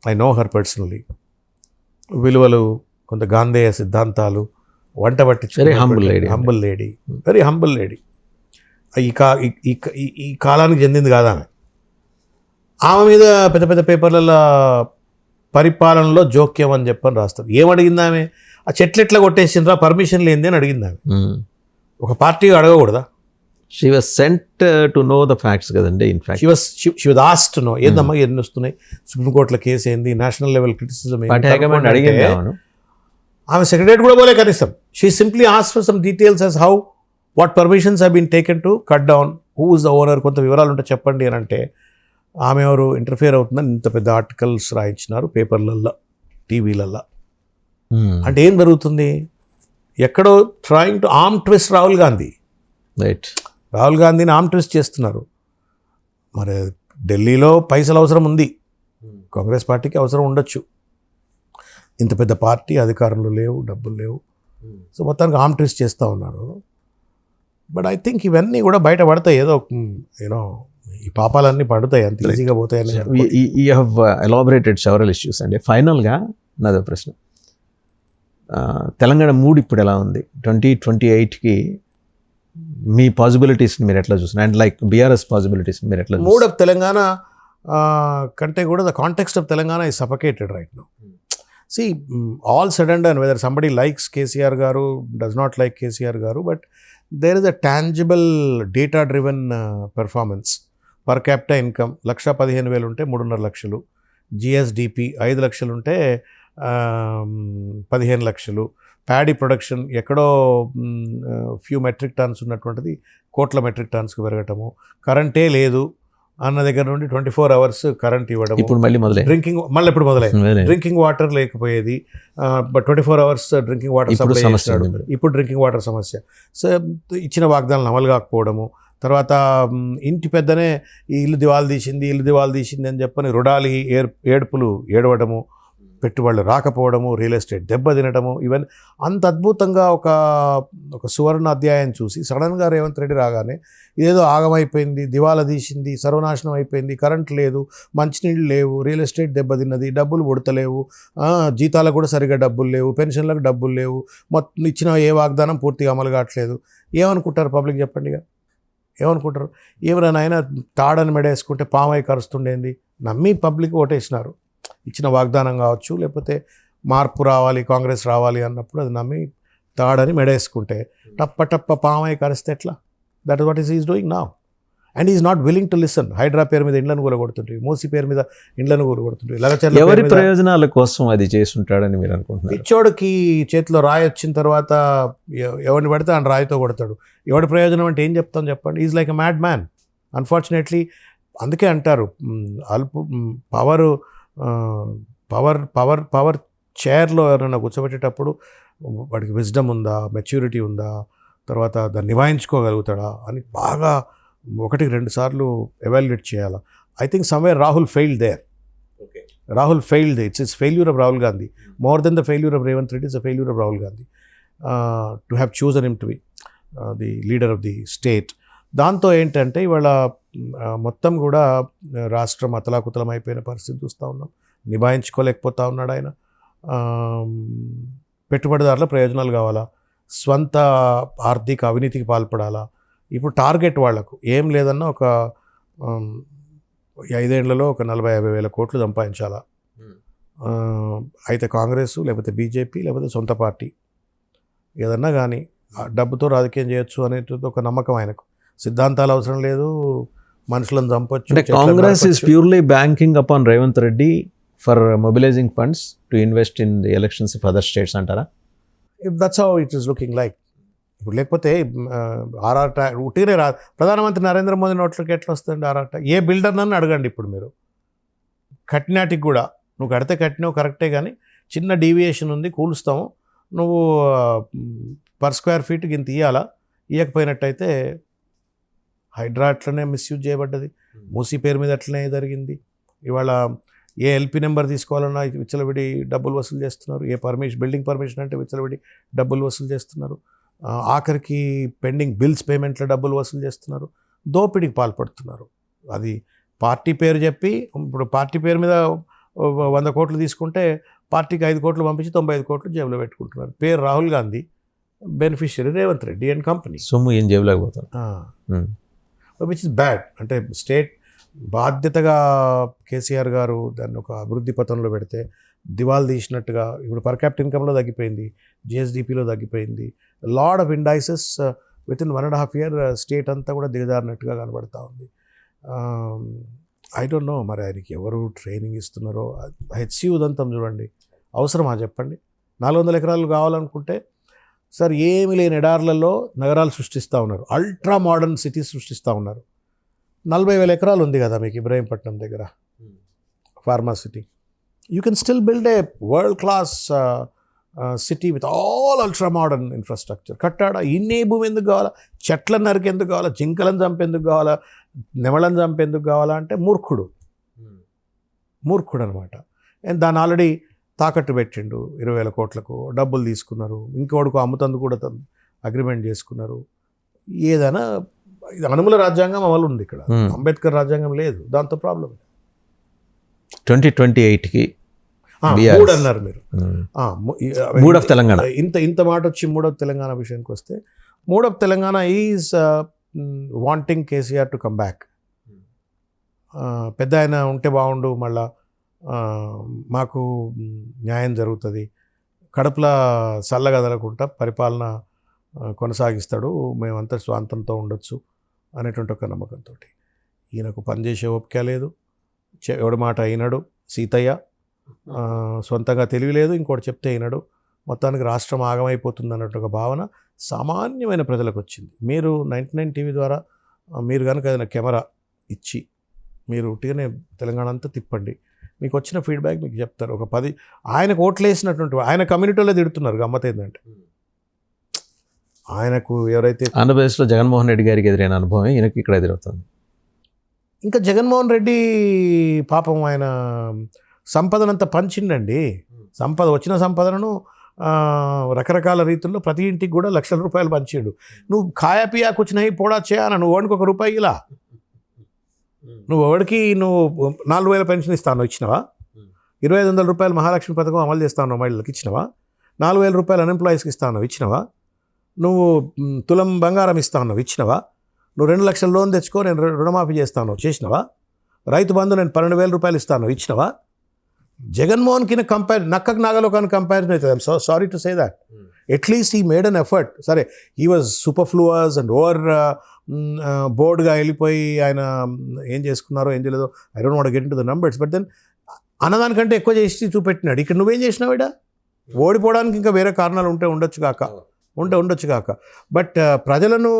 I know her personally. విలువలు, కొంత గాంధేయ సిద్ధాంతాలు, వంట పట్టించు, humble lady, very humble lady. ఈ కాలానికి చెందింది కాదా ఆమె మీద పెద్ద పెద్ద పేపర్లలో పరిపాలనలో జోక్యం అని చెప్పని రాస్తారు. ఏమడిగింది ఆమె? ఆ చెట్లు ఎట్లా కొట్టేసిండ్రా, పర్మిషన్ లేనిది అని అడిగింది ఆమె. ఒక పార్టీ అడగకూడదా? She was sent to know the facts కదండి. In fact she was asked to know. ఏందమ్మా ఎన్ని వస్తున్నాయి, సుప్రీంకోర్టులో కేసు ఏంది, నేషనల్ లెవెల్ క్రిటిసిజం అడిగింది. ఆమె సెక్రటరీ కూడా పోలే కనీసం. She simply asked for some details as how what permissions have been taken to cut down, who is the owner, కొంత వివరాలు ఉంటే చెప్పండి అని అంటే ఆమె ఎవరు ఇంటర్ఫియర్ అవుతుందని ఇంత పెద్ద ఆర్టికల్స్ రాయించినారు పేపర్లల్లో, టీవీలల్లో. అంటే ఏం జరుగుతుంది? ఎక్కడో trying to arm twist Rahul Gandhi. Right, Rahul గాంధీని ఆర్మ్ ట్విస్ట్ చేస్తున్నారు. మరి ఢిల్లీలో పైసలు అవసరం ఉంది, కాంగ్రెస్ పార్టీకి అవసరం ఉండొచ్చు. ఇంత పెద్ద పార్టీ, అధికారంలో లేవు, డబ్బులు లేవు. సో మొత్తానికి ఆర్మ్ ట్విస్ట్ చేస్తూ ఉన్నారు. బట్ ఐ థింక్ ఇవన్నీ కూడా బయట పడతాయి. ఏదో యూనో ఈ పాపాలన్నీ పడతాయి, అంత ఈజీగా పోతాయని. You have elaborated several issues అండి. ఫైనల్గా నాదో ప్రశ్న, తెలంగాణ మూడ్ ఇప్పుడు ఎలా ఉంది 2028కి మీ పాసిబిలిటీస్ని మీరు ఎట్లా చూస్తున్నారు అండ్ లైక్ బీఆర్ఎస్ పాసిబిలిటీస్ని మీరు ఎట్లా మూడ్ ఆఫ్ తెలంగాణ కంటే కూడా the context of Telangana is suffocated right now. See, all said and done, whether somebody likes KCR garu, does not like KCR garu, but there is a tangible data driven performance. Per capita income 1,15,000 ఉంటే 3.5 లక్షలు, GSDP 5 లక్షలు ఉంటే 15 లక్షలు, ప్యాడీ ప్రొడక్షన్ ఎక్కడో ఫ్యూ మెట్రిక్ టన్స్ ఉన్నటువంటిది కోట్ల మెట్రిక్ టన్స్కి పెరగటము, కరెంటే లేదు అన్న దగ్గర నుండి 24 hours కరెంట్ ఇవ్వడం, ఇప్పుడు మళ్ళీ మొదలై డ్రింకింగ్ మళ్ళీ ఇప్పుడు మొదలైంది, డ్రింకింగ్ వాటర్ లేకపోయేది, but 24 hours drinking water supply చేస్తాడు, ఇప్పుడు డ్రింకింగ్ వాటర్ సమస్య. సో ఇచ్చిన వాగ్దానాలు అమలు కాకపోవడము, తర్వాత ఇంటి పెద్దనే ఈ ఇల్లు దివాలు తీసింది అని చెప్పని రుడాలి ఏడుపులు ఏడవడము, పెట్టుబడులు రాకపోవడము, రియల్ ఎస్టేట్ దెబ్బతినటము, ఇవన్నీ అంత అద్భుతంగా ఒక సువర్ణ అధ్యాయం చూసి సడన్గా రేవంత్ రెడ్డి రాగానే ఇదేదో ఆగమైపోయింది, దివాలా తీసింది, సర్వనాశనం అయిపోయింది, కరెంట్ లేదు, మంచినీళ్ళు లేవు, రియల్ ఎస్టేట్ దెబ్బతిన్నది, డబ్బులు పుడతలేవు, జీతాలకు కూడా సరిగ్గా డబ్బులు లేవు, పెన్షన్లకు డబ్బులు లేవు, మొత్తం ఇచ్చిన ఏ వాగ్దానం పూర్తిగా అమలు కావట్లేదు. ఏమనుకుంటారు పబ్లిక్ చెప్పండి? ఏమనుకుంటారు? ఏమైనా ఆయన తాడని మెడేసుకుంటే పామై కరుస్తుండేంది నమ్మి పబ్లిక్ ఓటేసినారు. ఇచ్చిన వాగ్దానం కావచ్చు, లేకపోతే మార్పు రావాలి, కాంగ్రెస్ రావాలి అన్నప్పుడు అది నమ్మి తాడని మెడేసుకుంటే టప్ప పామై కరిస్తే ఎట్లా? That is what is doing now. And is not willing to listen. HYDRAA పేరు మీద ఇండ్లను కూలగొడుతుంటాయి, మూసీ పేరు మీద ఇండ్లను కూలగొడుతుంటాయి. ఎవరి ప్రయోజనాల కోసం అది చేస్తుంటాడని మీరు అనుకుంటున్నారు? పిచ్చోడికి చేతిలో రాయి వచ్చిన తర్వాత ఎవరిని పడితే ఆయన రాయితో కొడతాడు. ఎవడి ప్రయోజనం అంటే ఏం చెప్తాం చెప్పండి? Is like a mad man unfortunately. అందుకే అంటారు పవర్ చైర్లో ఎవరైనా కూర్చోబెట్టేటప్పుడు వాడికి విజ్డమ్ ఉందా, మెచ్యూరిటీ ఉందా, తర్వాత దాన్ని నివాయించుకోగలుగుతాడా అని బాగా 1-2 సార్లు ఎవాల్యుయేట్ చేయాలి. I think somewhere Rahul failed there. Rahul failed. It's failure of Rahul Gandhi more than the failure of Revanth Reddy. It's a failure of Rahul Gandhi to have chosen him to be the leader of the state. దాంతో ఏంటంటే ఇవాళ మొత్తం కూడా రాష్ట్రం అతలాకుతలం అయిపోయిన పరిస్థితి చూస్తూ ఉన్నాం. నిభాయించుకోలేకపోతా ఉన్నాడు ఆయన. పెట్టుబడిదారుల ప్రయోజనాలు కావాలా, స్వంత ఆర్థిక అవినీతికి పాల్పడాలా. ఇప్పుడు టార్గెట్ వాళ్లకు ఏం లేదన్నా ఒక 5 ఏళ్లలో ఒక 40-50 వేల కోట్లు సంపాదించాలా. అయితే కాంగ్రెస్ లేకపోతే బీజేపీ లేకపోతే సొంత పార్టీ ఏదన్నా కానీ డబ్బుతో రాజకీయం చేయొచ్చు అనేటువంటి ఒక నమ్మకం ఆయనకు. సిద్ధాంతాలు అవసరం లేదు, మనుషులను చంపొచ్చు. Congress is purely banking upon Revanth Reddy for mobilising funds to invest in the elections of other states అంటారా? If that's how it is looking like. ఇప్పుడు లేకపోతే ఆర్ఆర్ ఉట్టినే ప్రధానమంత్రి నరేంద్ర మోదీ నోట్లకి ఎట్లా వస్తుంది ఆర్ఆర్ ట్యాక్స్? ఏ బిల్డర్ నన్ను అడగండి ఇప్పుడు మీరు. కట్టినాటికి కూడా నువ్వు కడితే కట్టినావు కరెక్టే, కానీ చిన్న డీవియేషన్ ఉంది కూలుస్తాము, నువ్వు పర్ స్క్వేర్ ఫీట్కి ఇంత ఇవ్వాలా, ఇవ్వకపోయినట్టయితే హైడ్రా అట్లనే మిస్యూజ్ చేయబడ్డది, మూసీ పేరు మీద అట్లనే జరిగింది. ఇవాళ ఏ ఎల్పీ నెంబర్ తీసుకోవాలన్నా విచ్చలవిడి డబ్బులు వసూలు చేస్తున్నారు, ఏ బిల్డింగ్ పర్మిషన్ అంటే విచ్చలవిడి డబ్బులు వసూలు చేస్తున్నారు, ఆఖరికి పెండింగ్ బిల్స్ పేమెంట్లో డబ్బులు వసూలు చేస్తున్నారు, దోపిడీకి పాల్పడుతున్నారు. అది పార్టీ పేరు చెప్పి ఇప్పుడు పార్టీ పేరు మీద 100 కోట్లు తీసుకుంటే పార్టీకి 5 కోట్లు పంపించి 95 కోట్లు జేబులో పెట్టుకుంటున్నారు. పేరు Rahul Gandhi, beneficiary Revanth Reddy and company. సొమ్ము ఏం జేబులోకి పోతారు, విచ్ ఇస్ బ్యాడ్. అంటే స్టేట్ బాధ్యతగా కేసీఆర్ గారు దాన్ని ఒక అభివృద్ధి పథంలో పెడితే దివాలు తీసినట్టుగా ఇప్పుడు పర్ క్యాపిటల్ ఇన్కమ్లో తగ్గిపోయింది, జిఎస్డిపిలో తగ్గిపోయింది. Lot of indices within 1.5 year state అంతా కూడా దిగజారినట్టుగా కనబడతా ఉంది. ఐ డోంట్ నో మరి ఆయనకి ఎవరు ట్రైనింగ్ ఇస్తున్నారో. హెచ్సి ఉదంతం చూడండి, అవసరమా చెప్పండి? 400 ఎకరాలు కావాలనుకుంటే సార్ ఏమి లేని ఎడార్లలో నగరాలు సృష్టిస్తూ ఉన్నారు, అల్ట్రా మోడర్న్ సిటీస్ సృష్టిస్తూ ఉన్నారు. 40,000 ఎకరాలు ఉంది కదా మీకు ఇబ్రహీంపట్నం దగ్గర pharma city. You can still build a world class city with all ultra modern infrastructure. కట్టాడా? ఇన్నే భూమి ఎందుకు కావాలా? చెట్లను నరికేందుకు కావాలా? జింకలను చంపేందుకు కావాలా? నెమలను చంపేందుకు కావాలా? అంటే మూర్ఖుడు అనమాట. అండ్ దాన్ని ఆల్రెడీ తాకట్టు పెట్టిండు 20,000 కోట్లకు, డబ్బులు తీసుకున్నారు. ఇంకోడుకు అమ్ముతందుకు కూడా అగ్రిమెంట్ చేసుకున్నారు. ఏదైనా ఇది అనుమల రాజ్యాంగం అమలు ఉంది ఇక్కడ, అంబేద్కర్ రాజ్యాంగం లేదు. దాంతో ప్రాబ్లం 2028కి మూడ్ అన్నారు మీరు. Mood of Telangana. ఇంత మాట వచ్చి మూడ్ ఆఫ్ తెలంగాణ విషయానికి వస్తే, mood of Telangana is wanting KCR to come back. పెద్ద ఆయన ఉంటే బాగుండు, మళ్ళా మాకు న్యాయం జరుగుతుంది, కడుపులా చల్లగదలకుండా పరిపాలన కొనసాగిస్తాడు, మేమంతా స్వాంతంతో ఉండొచ్చు అనేటువంటి ఒక నమ్మకంతో. ఈయనకు పనిచేసే ఓపిక లేదు, ఎవడి మాట అయినాడు. సీతయ్య సొంతంగా తెలివి లేదు, ఇంకోటి చెప్తే అయినాడు. మొత్తానికి రాష్ట్రం ఆగమైపోతుంది అన్నట్టు ఒక భావన సామాన్యమైన ప్రజలకు వచ్చింది. మీరు 99 టీవీ ద్వారా మీరు కనుక ఏదైనా కెమెరా ఇచ్చి మీరు ఉట్టిగానే తెలంగాణ అంతా తిప్పండి, మీకు వచ్చిన ఫీడ్బ్యాక్ మీకు చెప్తారు. ఒక 10 ఆయనకు ఓట్లు వేసినటువంటి ఆయన కమ్యూనిటీలో తిడుతున్నారు. గమ్మత్ ఏంటంటే, ఆయనకు ఎవరైతే ఆంధ్రప్రదేశ్లో జగన్మోహన్ రెడ్డి గారికి ఎదురైన అనుభవం ఈయనకి ఇక్కడ ఎదురవుతుంది. ఇంకా జగన్మోహన్ రెడ్డి పాపం ఆయన సంపదనంతా పంచిండండి. వచ్చిన సంపదను రకరకాల రీతుల్లో ప్రతి ఇంటికి కూడా లక్షల రూపాయలు పంచాడు. నువ్వు ఖాయాపియాకు వచ్చినాయి పోడా చేయన, నువ్వు వాడికి ₹1 ఇలా, నువ్వు ఎవరికి 4,000 పెన్షన్ ఇస్తాను ఇచ్చినవా? 2,500 రూపాయలు మహాలక్ష్మి పథకం అమలు చేస్తాను మహిళలకు ఇచ్చినవా? 4,000 రూపాయలు అన్ఎంప్లాయీస్కి ఇస్తాను ఇచ్చినవా? నువ్వు తులం బంగారం ఇస్తాను ఇచ్చినవా? నువ్వు 2 లక్షల లోన్ తెచ్చుకో నేను రుణమాఫీ చేస్తాను చేసినవా? రైతు బంధు నేను 12,000 రూపాయలు ఇస్తాను ఇచ్చినవా? జగన్మోహన్కి నక్కకు నాగలోకాన్ని కంపారిజన్ అవుతుంది. I'm sorry to say that. At least he made an effort. సరే, he was superfluous and over బోర్డ్గా వెళ్ళిపోయి ఆయన ఏం చేసుకున్నారో ఏం చేయలేదో I don't want get into the numbers, but then అన్నదానికంటే ఎక్కువ చేసి చూపెట్టినాడు. ఇక్కడ నువ్వేం చేసినావు? ఇడా ఓడిపోవడానికి ఇంకా వేరే కారణాలు ఉండొచ్చు కాక. బట్ ప్రజలను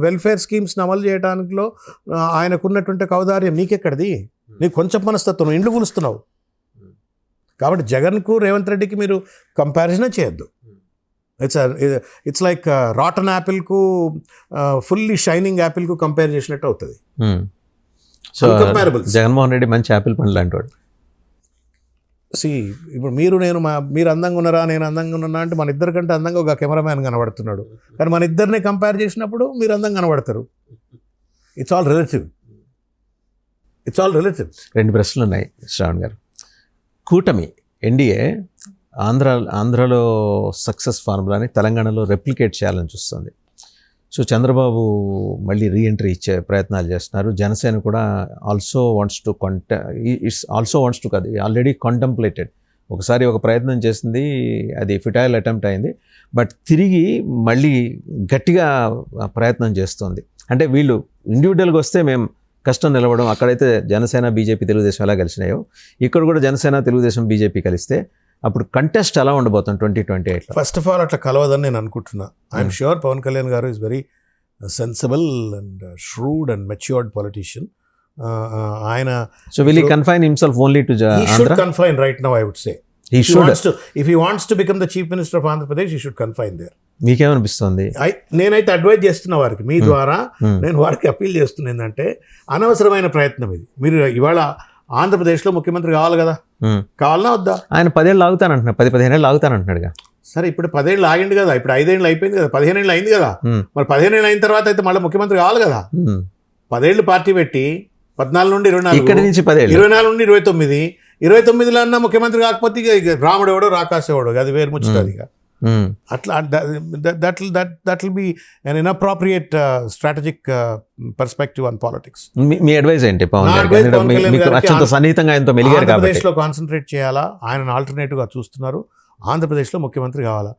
వెల్ఫేర్ స్కీమ్స్ని అమలు చేయడానికిలో ఆయనకున్నటువంటి ఔదార్యం నీకెక్కడిది? నీకు కొంచెం మనస్తత్వం, ఇండ్లు కూలుస్తున్నావు. కాబట్టి జగన్కు రేవంత్ రెడ్డికి మీరు కంపారిజనే చేయొద్దు. ఇట్స్ లైక్ రాటన్ యాపిల్కు ఫుల్లీ షైనింగ్ యాపిల్కు కంపేర్ చేసినట్టు అవుతుంది. సో జగన్మోహన్ రెడ్డి మంచి యాపిల్ పండు లాంటి వాడు. ఇప్పుడు మీరు అందంగా ఉన్నారా, నేను అందంగా ఉన్నా అంటే మన ఇద్దరికంటే అందంగా ఒక కెమెరామ్యాన్ కనబడుతున్నాడు. కానీ మన ఇద్దరిని కంపేర్ చేసినప్పుడు మీరు అందంగా కనబడతారు. It's all relative. 2 ప్రశ్నలు ఉన్నాయి శ్రావణ్ గారు. కూటమి ఎన్డీఏ ఆంధ్రాలో సక్సెస్ ఫార్ములాని తెలంగాణలో రెప్లికేట్ చేయాలని చూస్తుంది. సో చంద్రబాబు మళ్ళీ రీఎంట్రీ ఇచ్చే ప్రయత్నాలు చేస్తున్నారు. జనసేన కూడా ఆల్సో వాంట్స్ టు కాదు, ఆల్రెడీ కాంటెంప్లేటెడ్. ఒకసారి ఒక ప్రయత్నం చేసింది, అది ఫిటైల్ అటెంప్ట్ అయింది. బట్ తిరిగి మళ్ళీ గట్టిగా ప్రయత్నం చేస్తుంది. అంటే వీళ్ళు ఇండివిజువల్గా వస్తే మేము కష్టం నిలవడం, అక్కడైతే జనసేన బీజేపీ తెలుగుదేశం ఎలా కలిసినాయో ఇక్కడ కూడా జనసేన తెలుగుదేశం బీజేపీ కలిస్తే అప్పుడు కంటెస్ట్ ఎలా ఉండబోతుంది 2028లో? ఫస్ట్ ఆఫ్ ఆల్ అట్లా కలవదని నేను అనుకుంటున్నా. ఐఎమ్ ష్యూర్ పవన్ కళ్యాణ్ గారు is very sensible and shrewd and matured politician. ఆయన so will he confine himself only to Andhra? He should confine right now, I would say. If he wants to become the chief minister of Andhra Pradesh, he should confine there. మీకేమనిపిస్తుంది? నేనైతే అడ్వైజ్ చేస్తున్న వారికి, మీ ద్వారా నేను వారికి అప్పీల్ చేస్తున్నా ఏంటంటే, అనవసరమైన ప్రయత్నం ఇది. మీరు ఇవాళ ఆంధ్రప్రదేశ్లో ముఖ్యమంత్రి కావాలి కదా, కావాలన్నా వద్దా? ఆయన 10 ఏళ్ళు ఆగుతానంటున్నాడు, 10-15 ఏళ్ళు ఆగుతానంటున్నాడుగా. సరే, ఇప్పుడు 10 ఏళ్ళు ఆగింది కదా, ఇప్పుడు 5 ఏళ్ళు అయిపోయింది కదా, 15 ఏళ్ళు అయింది కదా. మరి 15 ఏళ్ళు అయిన తర్వాత అయితే మళ్ళీ ముఖ్యమంత్రి కావాలి కదా. 10 ఏళ్ళు పార్టీ పెట్టి 14 నుండి 24, ఇక్కడి నుంచి 10 ఏళ్ళు, 24 నుండి 29 అన్నా ముఖ్యమంత్రి కాకపోతే ఇక రాముడు ఎవడో రాకాసేవాడు, అది వేరు ముచ్చుతుంది. ఇక అట్లా that will be an inappropriate strategic perspective on politics. మీ అడ్వైజ్ ఏంటి? ఆంధ్రప్రదేశ్లో కాన్సన్ట్రేట్ చేయాలా? ఆయన ఆల్టర్నేటివ్గా చూస్తున్నారు. ఆంధ్రప్రదేశ్లో ముఖ్యమంత్రి కావాలా?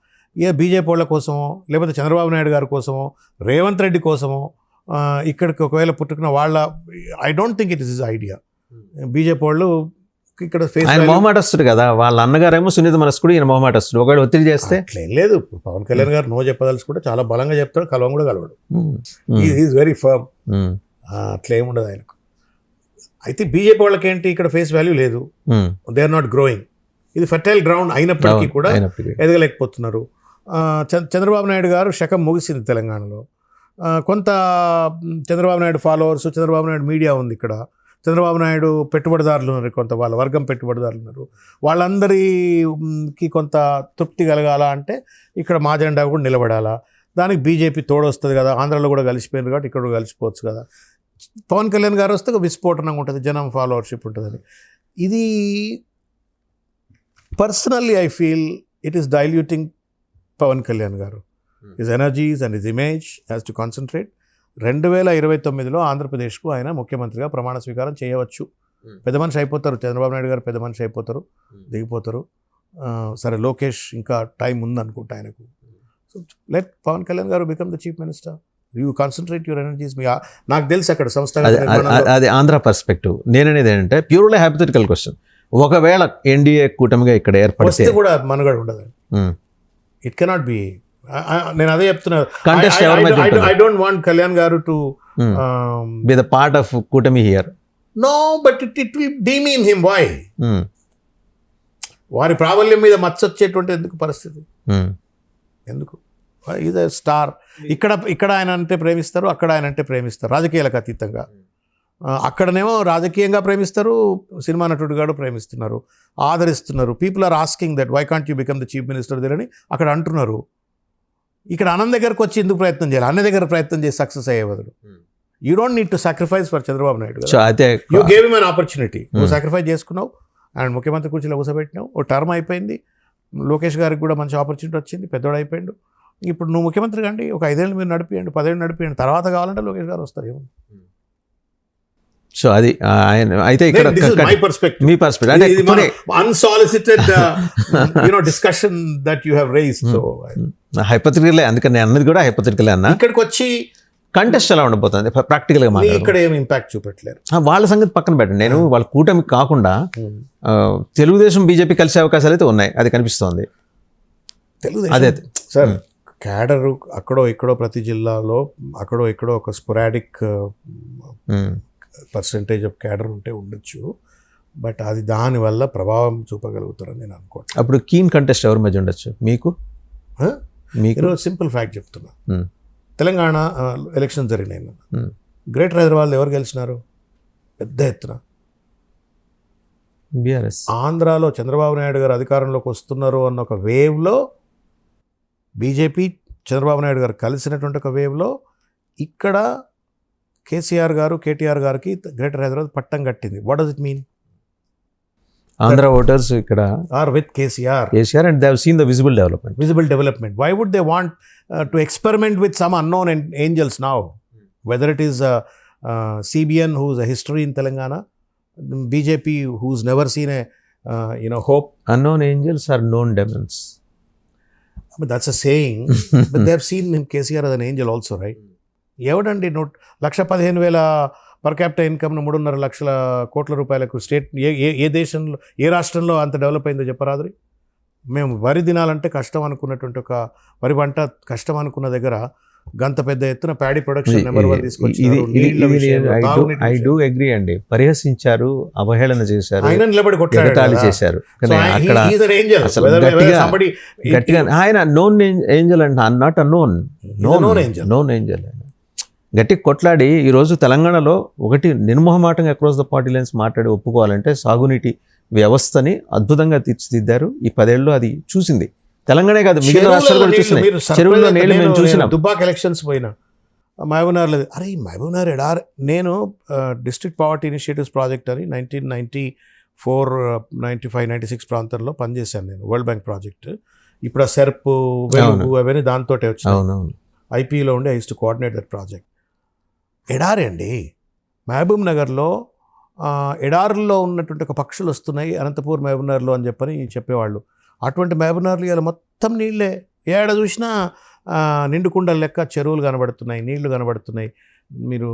బీజేపీ వాళ్ళ కోసమో, లేకపోతే చంద్రబాబు నాయుడు గారి కోసమో, రేవంత్ రెడ్డి కోసమో ఇక్కడికి ఒకవేళ పుట్టుకున్న వాళ్ళ, I don't think it is his idea. BJP వాళ్ళు ఇక్కడ ఆయన మొహమాటస్తుడు కదా, వాళ్ళ అన్నగారేమో సునీత మనస్కుడు, ఈయన మొహమాటస్తుడు. ఒకవేళ ఒత్తిడి చేస్తే ఏం లేదు. పవన్ కళ్యాణ్ గారు నో చెప్పదలుసు కూడా చాలా బలంగా చెప్తాడు, కలవం కూడా కలవడు. Is very firm. అట్లా ఏముండదు ఆయనకు. అయితే బీజేపీ వాళ్ళకి ఏంటి, ఇక్కడ ఫేస్ వాల్యూ లేదు, దే ఆర్ నాట్ గ్రోయింగ్. ఇది ఫర్టైల్ గ్రౌండ్ అయినప్పటికీ కూడా ఎదగలేకపోతున్నారు. చంద్రబాబు నాయుడు గారు శకం ముగిసింది తెలంగాణలో. కొంత చంద్రబాబు నాయుడు ఫాలోవర్స్, చంద్రబాబు నాయుడు మీడియా ఉంది ఇక్కడ, చంద్రబాబు నాయుడు పెట్టుబడిదారులు ఉన్నారు, కొంత వాళ్ళ వర్గం పెట్టుబడిదారులు ఉన్నారు. వాళ్ళందరికీ కొంత తృప్తి కలగాల అంటే ఇక్కడ మా జెండా కూడా నిలబడాలా. దానికి బీజేపీ తోడొస్తుంది కదా, ఆంధ్రాలో కూడా కలిసిపోయింది కాబట్టి ఇక్కడ కూడా కలిసిపోవచ్చు కదా. పవన్ కళ్యాణ్ గారు వస్తే విస్ఫోటనంగా ఉంటుంది, జనం ఫాలోవర్షిప్ ఉంటుందని. ఇది personally I feel it is diluting Pavan Kalyan గారు. His energies and his image has to concentrate. 2029లో ఆంధ్రప్రదేశ్కు ఆయన ముఖ్యమంత్రిగా ప్రమాణ స్వీకారం చేయవచ్చు. పెద్ద మనిషి అయిపోతారు, చంద్రబాబు నాయుడు గారు పెద్ద మనిషి అయిపోతారు, దిగిపోతారు. సరే, లోకేష్ ఇంకా టైం ఉందనుకుంటా ఆయనకు. సో లెట్ పవన్ కళ్యాణ్ గారు become the chief minister. You concentrate your energies. నాకు తెలుసు అక్కడ సంస్థ అది ఆంధ్ర పర్స్పెక్టివ్. నేననేది ఏంటంటే ప్యూర్లీ హైపోథెటికల్ క్వశ్చన్. ఒకవేళ ఎన్డీఏ కూటమిగా ఇక్కడ ఏర్పడితే కూడా మనుగడ ఉండదు. It cannot be. నేను అదే చెప్తున్నా. ఐ డోంట్ వాంట్ కళ్యాణ్ గారు to be the part of కూటమి here. No, but it will demean him. Why? వారి ప్రాబల్యం మీద మచ్చొచ్చేటువంటి ఎందుకు పరిస్థితి? ఎందుకు? Is a star. ఇక్కడ ఆయన అంటే ప్రేమిస్తారు, అక్కడ ఆయన అంటే ప్రేమిస్తారు, రాజకీయాలకు అతీతంగా. అక్కడనేమో రాజకీయంగా ప్రేమిస్తారు, సినిమా నటుడుగాడు ప్రేమిస్తున్నారు, ఆదరిస్తున్నారు. People are asking that why can't you become the chief minister there అని అక్కడ అంటున్నారు. ఇక్కడ అన్నం దగ్గరకు వచ్చి ఎందుకు ప్రయత్నం చేయాలి? అన్న దగ్గర ప్రయత్నం చేసి సక్సెస్ అయ్యే బదులు. You don't need to sacrifice for Chandrababu Naidu. You gave him an opportunity. నువ్వు సాక్రిఫైస్ చేసుకున్నావు అండ్ ముఖ్యమంత్రి కుర్చీలో కూర్చోబెట్టినావు. ఓ టర్మ్ అయిపోయింది. లోకేష్ గారికి కూడా మంచి ఆపర్చునిటీ వచ్చింది, పెద్దోడు అయిపోయాడు. ఇప్పుడు నువ్వు ముఖ్యమంత్రి కండి, ఒక 5 ఏళ్ళు మీరు నడిపియండి, 10 ఏళ్ళు నడిపియండి, తర్వాత కావాలంటే లోకేష్ గారు వస్తారు. ఏమో. సో అది ఆయన అయితే ఇక్కడ మై పర్స్పెక్టివ్. మీ పర్స్పెక్టివ్ అంటే unsolicited discussion that you have raised. So hypothetical. అందుకని నేను అన్నది కూడా హైపోథెటికల్ అన్న. ఇక్కడికి వచ్చి కంటెస్ట్ ఎలా ఉండబోతుంది ప్రాక్టికల్గా? ఇక్కడ ఏం ఇంపాక్ట్ చూపెట్టలేరు. వాళ్ళ సంగతి పక్కన పెట్టండి. నేను వాళ్ళ కూటమి కాకుండా తెలుగుదేశం బీజేపీ కలిసే అవకాశాలు అయితే ఉన్నాయి, అది కనిపిస్తోంది. తెలుగుదేశం అదే సార్, క్యాడరు అక్కడో ఇక్కడో ప్రతి జిల్లాలో అక్కడో ఇక్కడో ఒక స్పొరాడిక్ పర్సంటేజ్ ఆఫ్ క్యాడర్ ఉంటే ఉండొచ్చు. బట్ అది దానివల్ల ప్రభావం చూపగలుగుతారని నేను అనుకోవట్లేదు. అప్పుడు కీన్ కంటెస్ట్ ఎవరి మధ్య ఉండొచ్చు? మీకు సింపుల్ ఫ్యాక్ట్ చెప్తున్నా. తెలంగాణ ఎలక్షన్ జరిగినాయి. గ్రేటర్ హైదరాబాద్లో ఎవరు గెలిచినారు పెద్ద ఎత్తున? బీఆర్ఎస్. ఆంధ్రాలో చంద్రబాబు నాయుడు గారు అధికారంలోకి వస్తున్నారు అన్న ఒక వేవ్లో బీజేపీ చంద్రబాబు నాయుడు గారు కలిసినటువంటి ఒక వేవ్లో ఇక్కడ కేసీఆర్ గారు కేటీఆర్ గారికి గ్రేటర్ హైదరాబాద్ పట్టం కట్టింది. What does it mean? Andhra voters ఇక్కడ are with KCR and they have seen the visible development. Why would they want to experiment with some unknown angels now? Whether it is CBN, who's a history in Telangana, BJP, who's never seen a hope. Unknown angels are known demons. I mean, that's a saying, but they have seen him, KCR, as an angel also, right? ఎవడండి 1,15,000 పర్ క్యాపిటల్ ఇన్కమ్ను 3.5 లక్షల కోట్ల రూపాయలకు స్టేట్ ఏ దేశంలో ఏ రాష్ట్రంలో అంత డెవలప్ అయిందో చెప్పరాదు. మేము వరి దినాలంటే కష్టం అనుకున్నటువంటి ఒక వరి పంట కష్టం అనుకున్న దగ్గర గంత పెద్ద ఎత్తున ప్యాడీ ప్రొడక్షన్ నెంబర్ 1 తీసుకొచ్చి ఐ డూ అగ్రీ అండి. పరిహసించారు, అవహేళన చేశారు, ఆయన నిలబడి కొట్లాడారు చేశారు. గట్టిగా ఆయన నోన్ ఏంజల్ అంట, నాట్ అ నోన్ ఏంజల్ గట్టి కొట్లాడి ఈరోజు తెలంగాణలో ఒకటి నిర్మోహమాటంగా అక్రాస్ ద పార్టీ లైన్స్ మాట్లాడి ఒప్పుకోవాలంటే సాగునీటి వ్యవస్థని అద్భుతంగా తీర్చిదిద్దారు. ఈ 10 ఏళ్ళు అది చూసింది. తెలంగాణే కాదు, మిగిలిన రాష్ట్రాలు కూడా చూసినాయి. చెరువుల్లో నీళ్ళు మేము చూసినాం. దుబ్బాక్ ఎలక్షన్స్ పోయినా మహబూబ్నగర్ లేదు. అరే మహబూబ్నగర్ ఎడారి. నేను డిస్ట్రిక్ట్ పావర్టీ ఇనిషియేటివ్స్ ప్రాజెక్ట్ అని 1994, 95, 96 ప్రాంతంలో పనిచేశాను నేను, వరల్డ్ బ్యాంక్ ప్రాజెక్ట్. ఇప్పుడు ఆ సెర్ప్ వెలుగు అవన్నీ దాంతో వచ్చాయి. ఐపీలో ఉండి I use to coordinate that project. ఎడారి అండి మహబూబ్ నగర్లో. ఎడారుల్లో ఉన్నటువంటి ఒక పక్షులు వస్తున్నాయి అనంతపూర్ మహబూబ్ నగర్లో అని చెప్పేవాళ్ళు. అటువంటి మహబూబ్ నగర్లో ఇలా మొత్తం నీళ్ళే. ఏడ చూసినా నిండుకుండల లెక్క చెరువులు కనబడుతున్నాయి, నీళ్లు కనబడుతున్నాయి. మీరు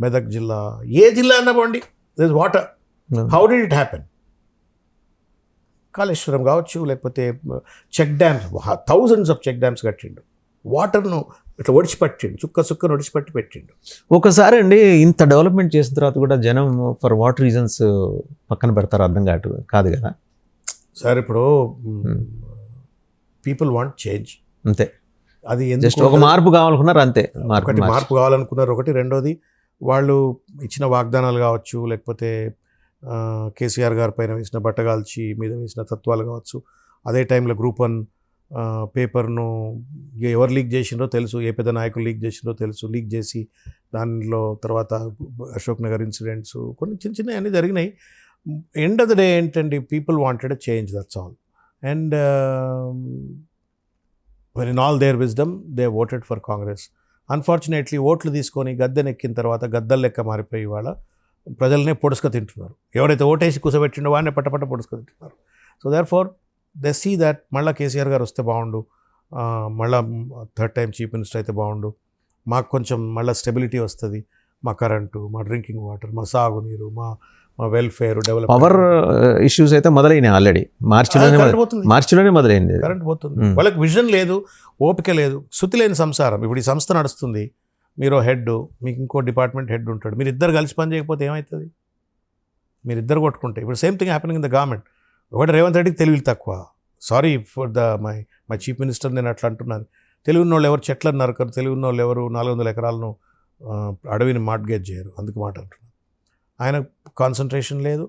మెదక్ జిల్లా, ఏ జిల్లా అన్నా పోండి, this is water. How did it happen? Kaleshwaram కావచ్చు, లేకపోతే check dams, thousands of check dams కట్టిండు. వాటర్ను ఇట్లా ఒడిచిపట్టిండు, చుక్కను ఒడిచిపట్టి పెట్టిండు. ఒకసారి అండి ఇంత డెవలప్మెంట్ చేసిన తర్వాత కూడా జనం ఫర్ వాట్ రీజన్స్ పక్కన పెడతారు అర్థం కాదు కదా సార్. ఇప్పుడు పీపుల్ వాంట్ చేంజ్, అంతే. అది జస్ట్ ఒక మార్పు కావాలనుకున్నారు, అంతే. మార్పు కావాలనుకున్నారు ఒకటి. రెండోది, వాళ్ళు ఇచ్చిన వాగ్దానాలు కావచ్చు, లేకపోతే కేసీఆర్ గారి పైన వేసిన బట్టగాల్చి మీద వేసిన తత్వాలు కావచ్చు. అదే టైంలో Group 1 పేపర్ను ఎవరు లీక్ చేసిండ్రో తెలుసు, ఏ పెద్ద నాయకులు లీక్ చేసిండ్రో తెలుసు. లీక్ చేసి దానిలో తర్వాత అశోక్ నగర్ ఇన్సిడెంట్స్ కొన్ని చిన్న అన్నీ జరిగినాయి. ఎండ్ ఆఫ్ ద డే ఏంటండి, people wanted change, that's all. And when in all their wisdom they voted for Congress. Unfortunately ఓట్లు తీసుకొని గద్దెనెక్కిన తర్వాత గద్దల లెక్క మారిపోయి వాళ్ళ ప్రజలనే పొడుసుక తింటున్నారు. ఎవరైతే ఓటేసి కూసబెట్టిండో వాడిని పట్టపట్ట పొడుసుక తింటున్నారు. So therefore they see that మళ్ళీ కేసీఆర్ గారు వస్తే బాగుండు, మళ్ళీ థర్డ్ టైం చీఫ్ మినిస్టర్ అయితే బాగుండు, మాకు కొంచెం మళ్ళీ స్టెబిలిటీ వస్తుంది, మా కరెంటు, మా డ్రింకింగ్ వాటర్, మా సాగునీరు, మా వెల్ఫేర్, పవర్ ఇష్యూస్ అయితే మొదలైనాయి ఆల్రెడీ. మార్చిలోనే మొదలైంది. కరెంట్ పోతుంది. వాళ్ళకి విజన్ లేదు, ఓపిక లేదు, శృతి లేని సంసారం. ఇప్పుడు ఈ సంస్థ నడుస్తుంది, మీరు హెడ్, మీకు ఇంకో డిపార్ట్మెంట్ హెడ్ ఉంటాడు, మీరు ఇద్దరు కలిసి పని చేయకపోతే ఏమవుతుంది? మీరు ఇద్దరు కొట్టుకుంటే ఇప్పుడు same thing happening in the government. ఒకటి రేవంత్ రెడ్డికి తెలివి తక్కువ. Sorry for the my chief minister, నేను అట్లా అంటున్నాను. తెలివి ఉన్న వాళ్ళు ఎవరు చెట్లను నరకరు, తెలివి ఉన్న వాళ్ళు ఎవరు 400 ఎకరాలను అడవిని మార్ట్గేజ్ చేయరు. అందుకు మాట అంటున్నాను. ఆయన కాన్సన్ట్రేషన్ లేదు,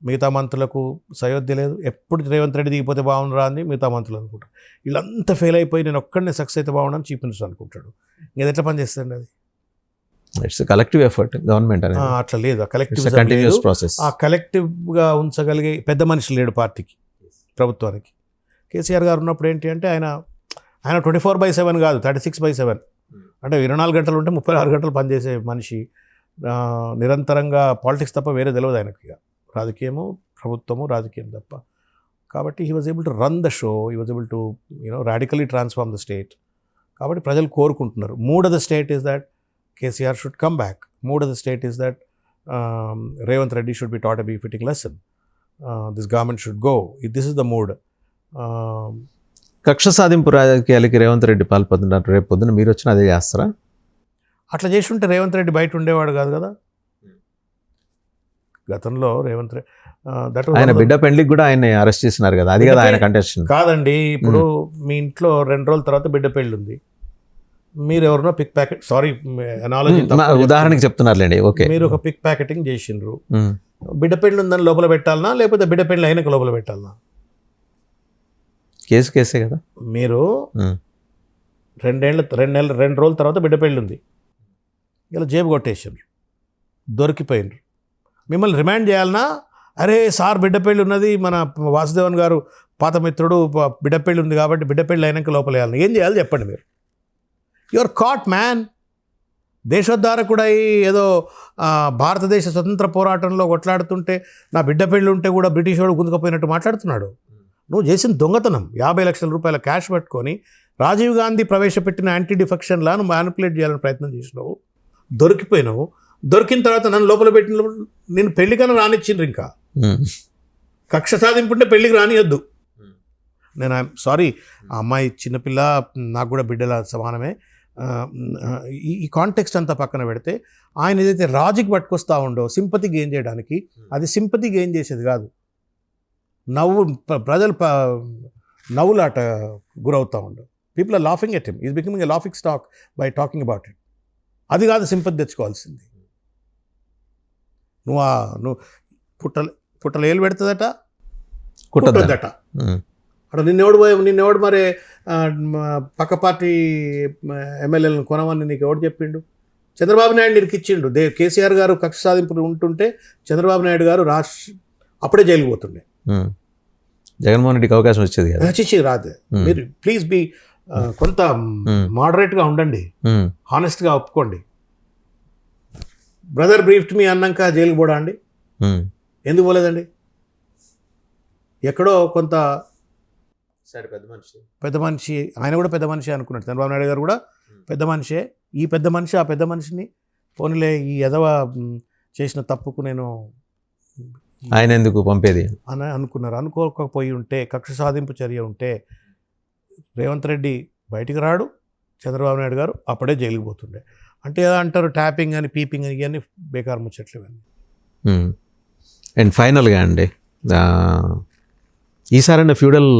మిగతా మంత్రులకు సయోధ్య లేదు. ఎప్పుడు రేవంత్ రెడ్డి దిగిపోతే బాగుండరా అని మిగతా మంత్రులు అనుకుంటారు. వీళ్ళంతా ఫెయిల్ అయిపోయి నేను ఒక్కడనే సక్సెస్ అయితే బాగుండని చీఫ్ మినిస్టర్ అనుకుంటాడు. ఇది ఎట్లా పనిచేస్తుంది అది? ఇట్స్ కలెక్టివ్ ఎఫర్ట్ గవర్నమెంట్ అనేది. అట్లా లేదు, కలెక్టివ్ కంటిన్యూస్ ప్రాసెస్. ఆ కలెక్టివ్గా ఉంచగలిగే పెద్ద మనిషి లేడు పార్టీకి, ప్రభుత్వానికి. కేసీఆర్ గారు ఉన్నప్పుడు ఏంటి అంటే ఆయన 24/7 కాదు, 36/7. అంటే 24 గంటలు ఉంటే 36 గంటలు పనిచేసే మనిషి. నిరంతరంగా పాలిటిక్స్ తప్ప వేరే తెలియదు ఆయనకి. రాజకీయము, ప్రభుత్వము, రాజకీయం తప్ప. కాబట్టి he was able to run the show, he was able to radically transform the state. కాబట్టి ప్రజలు కోరుకుంటున్నారు. Mood of the state is that KCR should come back. Mood of the state is that Revanth Reddy should be taught a befitting lesson. This government should go. This is the mood. కక్ష సాధింపు రాజకీయాలకి రేవంత్ రెడ్డి పాల్పొందుతున్నారు. రేపు పొద్దున మీరు వచ్చిన అదే చేస్తారా? అట్లా చేసి ఉంటే రేవంత్ రెడ్డి బయట ఉండేవాడు కాదు కదా. గతంలో రేవంత్ రెడ్డి ఆయన బిడ్డ పెళ్లికి కూడా ఆయన అరెస్ట్ చేసినారు కదా, అది కదా ఆయన కంటెస్టెంట్ కాదండి. ఇప్పుడు మీ ఇంట్లో 2 రోజుల తర్వాత బిడ్డ పెళ్లి ఉంది, మీరు ఎవరినో పిక్ ప్యాకెట్, సారీ అనాలజీ ఉదాహరణకి చెప్తున్నారులేండి, ఓకే, మీరు ఒక పిక్ ప్యాకెటింగ్ చేసిండ్రు, బిడ్డ పెళ్లి ఉందని లోపల పెట్టాలనా లేకపోతే బిడ్డ పెళ్లి అయినాక లోపల పెట్టాలనా? కేసే కదా. మీరు 2 రోజుల తర్వాత బిడ్డ పెళ్ళి ఉంది, ఇలా జేబు కొట్టేసిండ్రు, దొరికిపోయినరు. మిమ్మల్ని రిమాండ్ చేయాలన్నా? అరే సార్ బిడ్డ పెళ్ళి ఉన్నది, మన వాసుదేవన్ గారు పాత మిత్రుడు బిడ్డ పెళ్ళి ఉంది కాబట్టి బిడ్డ పెళ్ళి అయినాక లోపల వేయాలని ఏం చేయాలి చెప్పండి మీరు? Your cot man. దేశోద్ధారకుడై ఏదో భారతదేశ స్వతంత్ర పోరాటంలో కొట్లాడుతుంటే నా బిడ్డ పెళ్ళి ఉంటే కూడా బ్రిటిష్ వాడు గుంజుకపోయినట్టు మాట్లాడుతున్నాడు. నువ్వు చేసిన దొంగతనం. 50 లక్షల రూపాయల క్యాష్ పట్టుకొని రాజీవ్ గాంధీ ప్రవేశపెట్టిన యాంటీ డిఫెక్షన్ లాను మ్యానిపులేట్ చేయాలని ప్రయత్నం చేసినావు, దొరికిపోయినావు. దొరికిన తర్వాత నన్ను లోపల పెట్టిన నేను పెళ్లికన్నా రానిచ్చిండ్రు. ఇంకా కక్ష సాధింపుంటే పెళ్ళికి రానియొద్దు. నేను సారీ, ఆ అమ్మాయి చిన్నపిల్ల, నాకు కూడా బిడ్డల సమానమే. ఈ కాంటెక్స్ట్ అంతా పక్కన పెడితే ఆయన ఏదైతే రాజుకి పట్టుకొస్తా ఉండో సింపతి గెయిన్ చేయడానికి, అది సింపతి గెయిన్ చేసేది కాదు. ప్రజలు నవ్వులాట గురవుతూ ఉండవు. People are laughing at him. Is becoming a laughing stock by talking about it. అది కాదు సింపతి తెచ్చుకోవాల్సింది. నువ్వు పుట్టలు ఏలు పెడుతుందట, కుట్టదట. అక్కడ నిన్నెవడు మరి పక్క పార్టీ ఎమ్మెల్యేలను కొనమని నీకు ఎవడు చెప్పిండు? చంద్రబాబు నాయుడు నీకు ఇచ్చిండు. కేసీఆర్ గారు కక్ష సాధింపులు ఉంటుంటే చంద్రబాబు నాయుడు గారు అప్పుడే జైలుకి పోతుండే. జగన్మోహన్ రెడ్డికి అవకాశం వచ్చేది కదా. చిచ్చి రాదు. మీరు ప్లీజ్ బీ కొంత మోడరేట్గా ఉండండి, హానెస్ట్గా ఒప్పుకోండి. బ్రదర్ బ్రీఫ్డ్ మీ అన్నాక జైలుకి పోడా అండి? ఎందుకు పోలేదండి? ఎక్కడో కొంత పెద్ద మనిషి, ఆయన కూడా పెద్ద మనిషి అనుకున్నాడు. చంద్రబాబు నాయుడు గారు కూడా పెద్ద మనిషే. ఈ పెద్ద మనిషి ఆ పెద్ద మనిషిని పోనీలే, ఈ ఎదవ చేసిన తప్పుకు నేను ఆయన ఎందుకు పంపేది అని అనుకున్నారు. అనుకోకపోయి ఉంటే, కక్ష సాధింపు చర్య ఉంటే రేవంత్ రెడ్డి బయటికి రాడు, చంద్రబాబు నాయుడు గారు అప్పుడే జైలుకి పోతుండే. అంటే ఎలా అంటారు, ట్యాపింగ్ అని పీపింగ్ అని ఇవన్నీ బేకార్ ముచ్చట్లు ఇవన్నీ. అండ్ ఫైనల్గా అండి, ఈసారైనా ఫ్యూడల్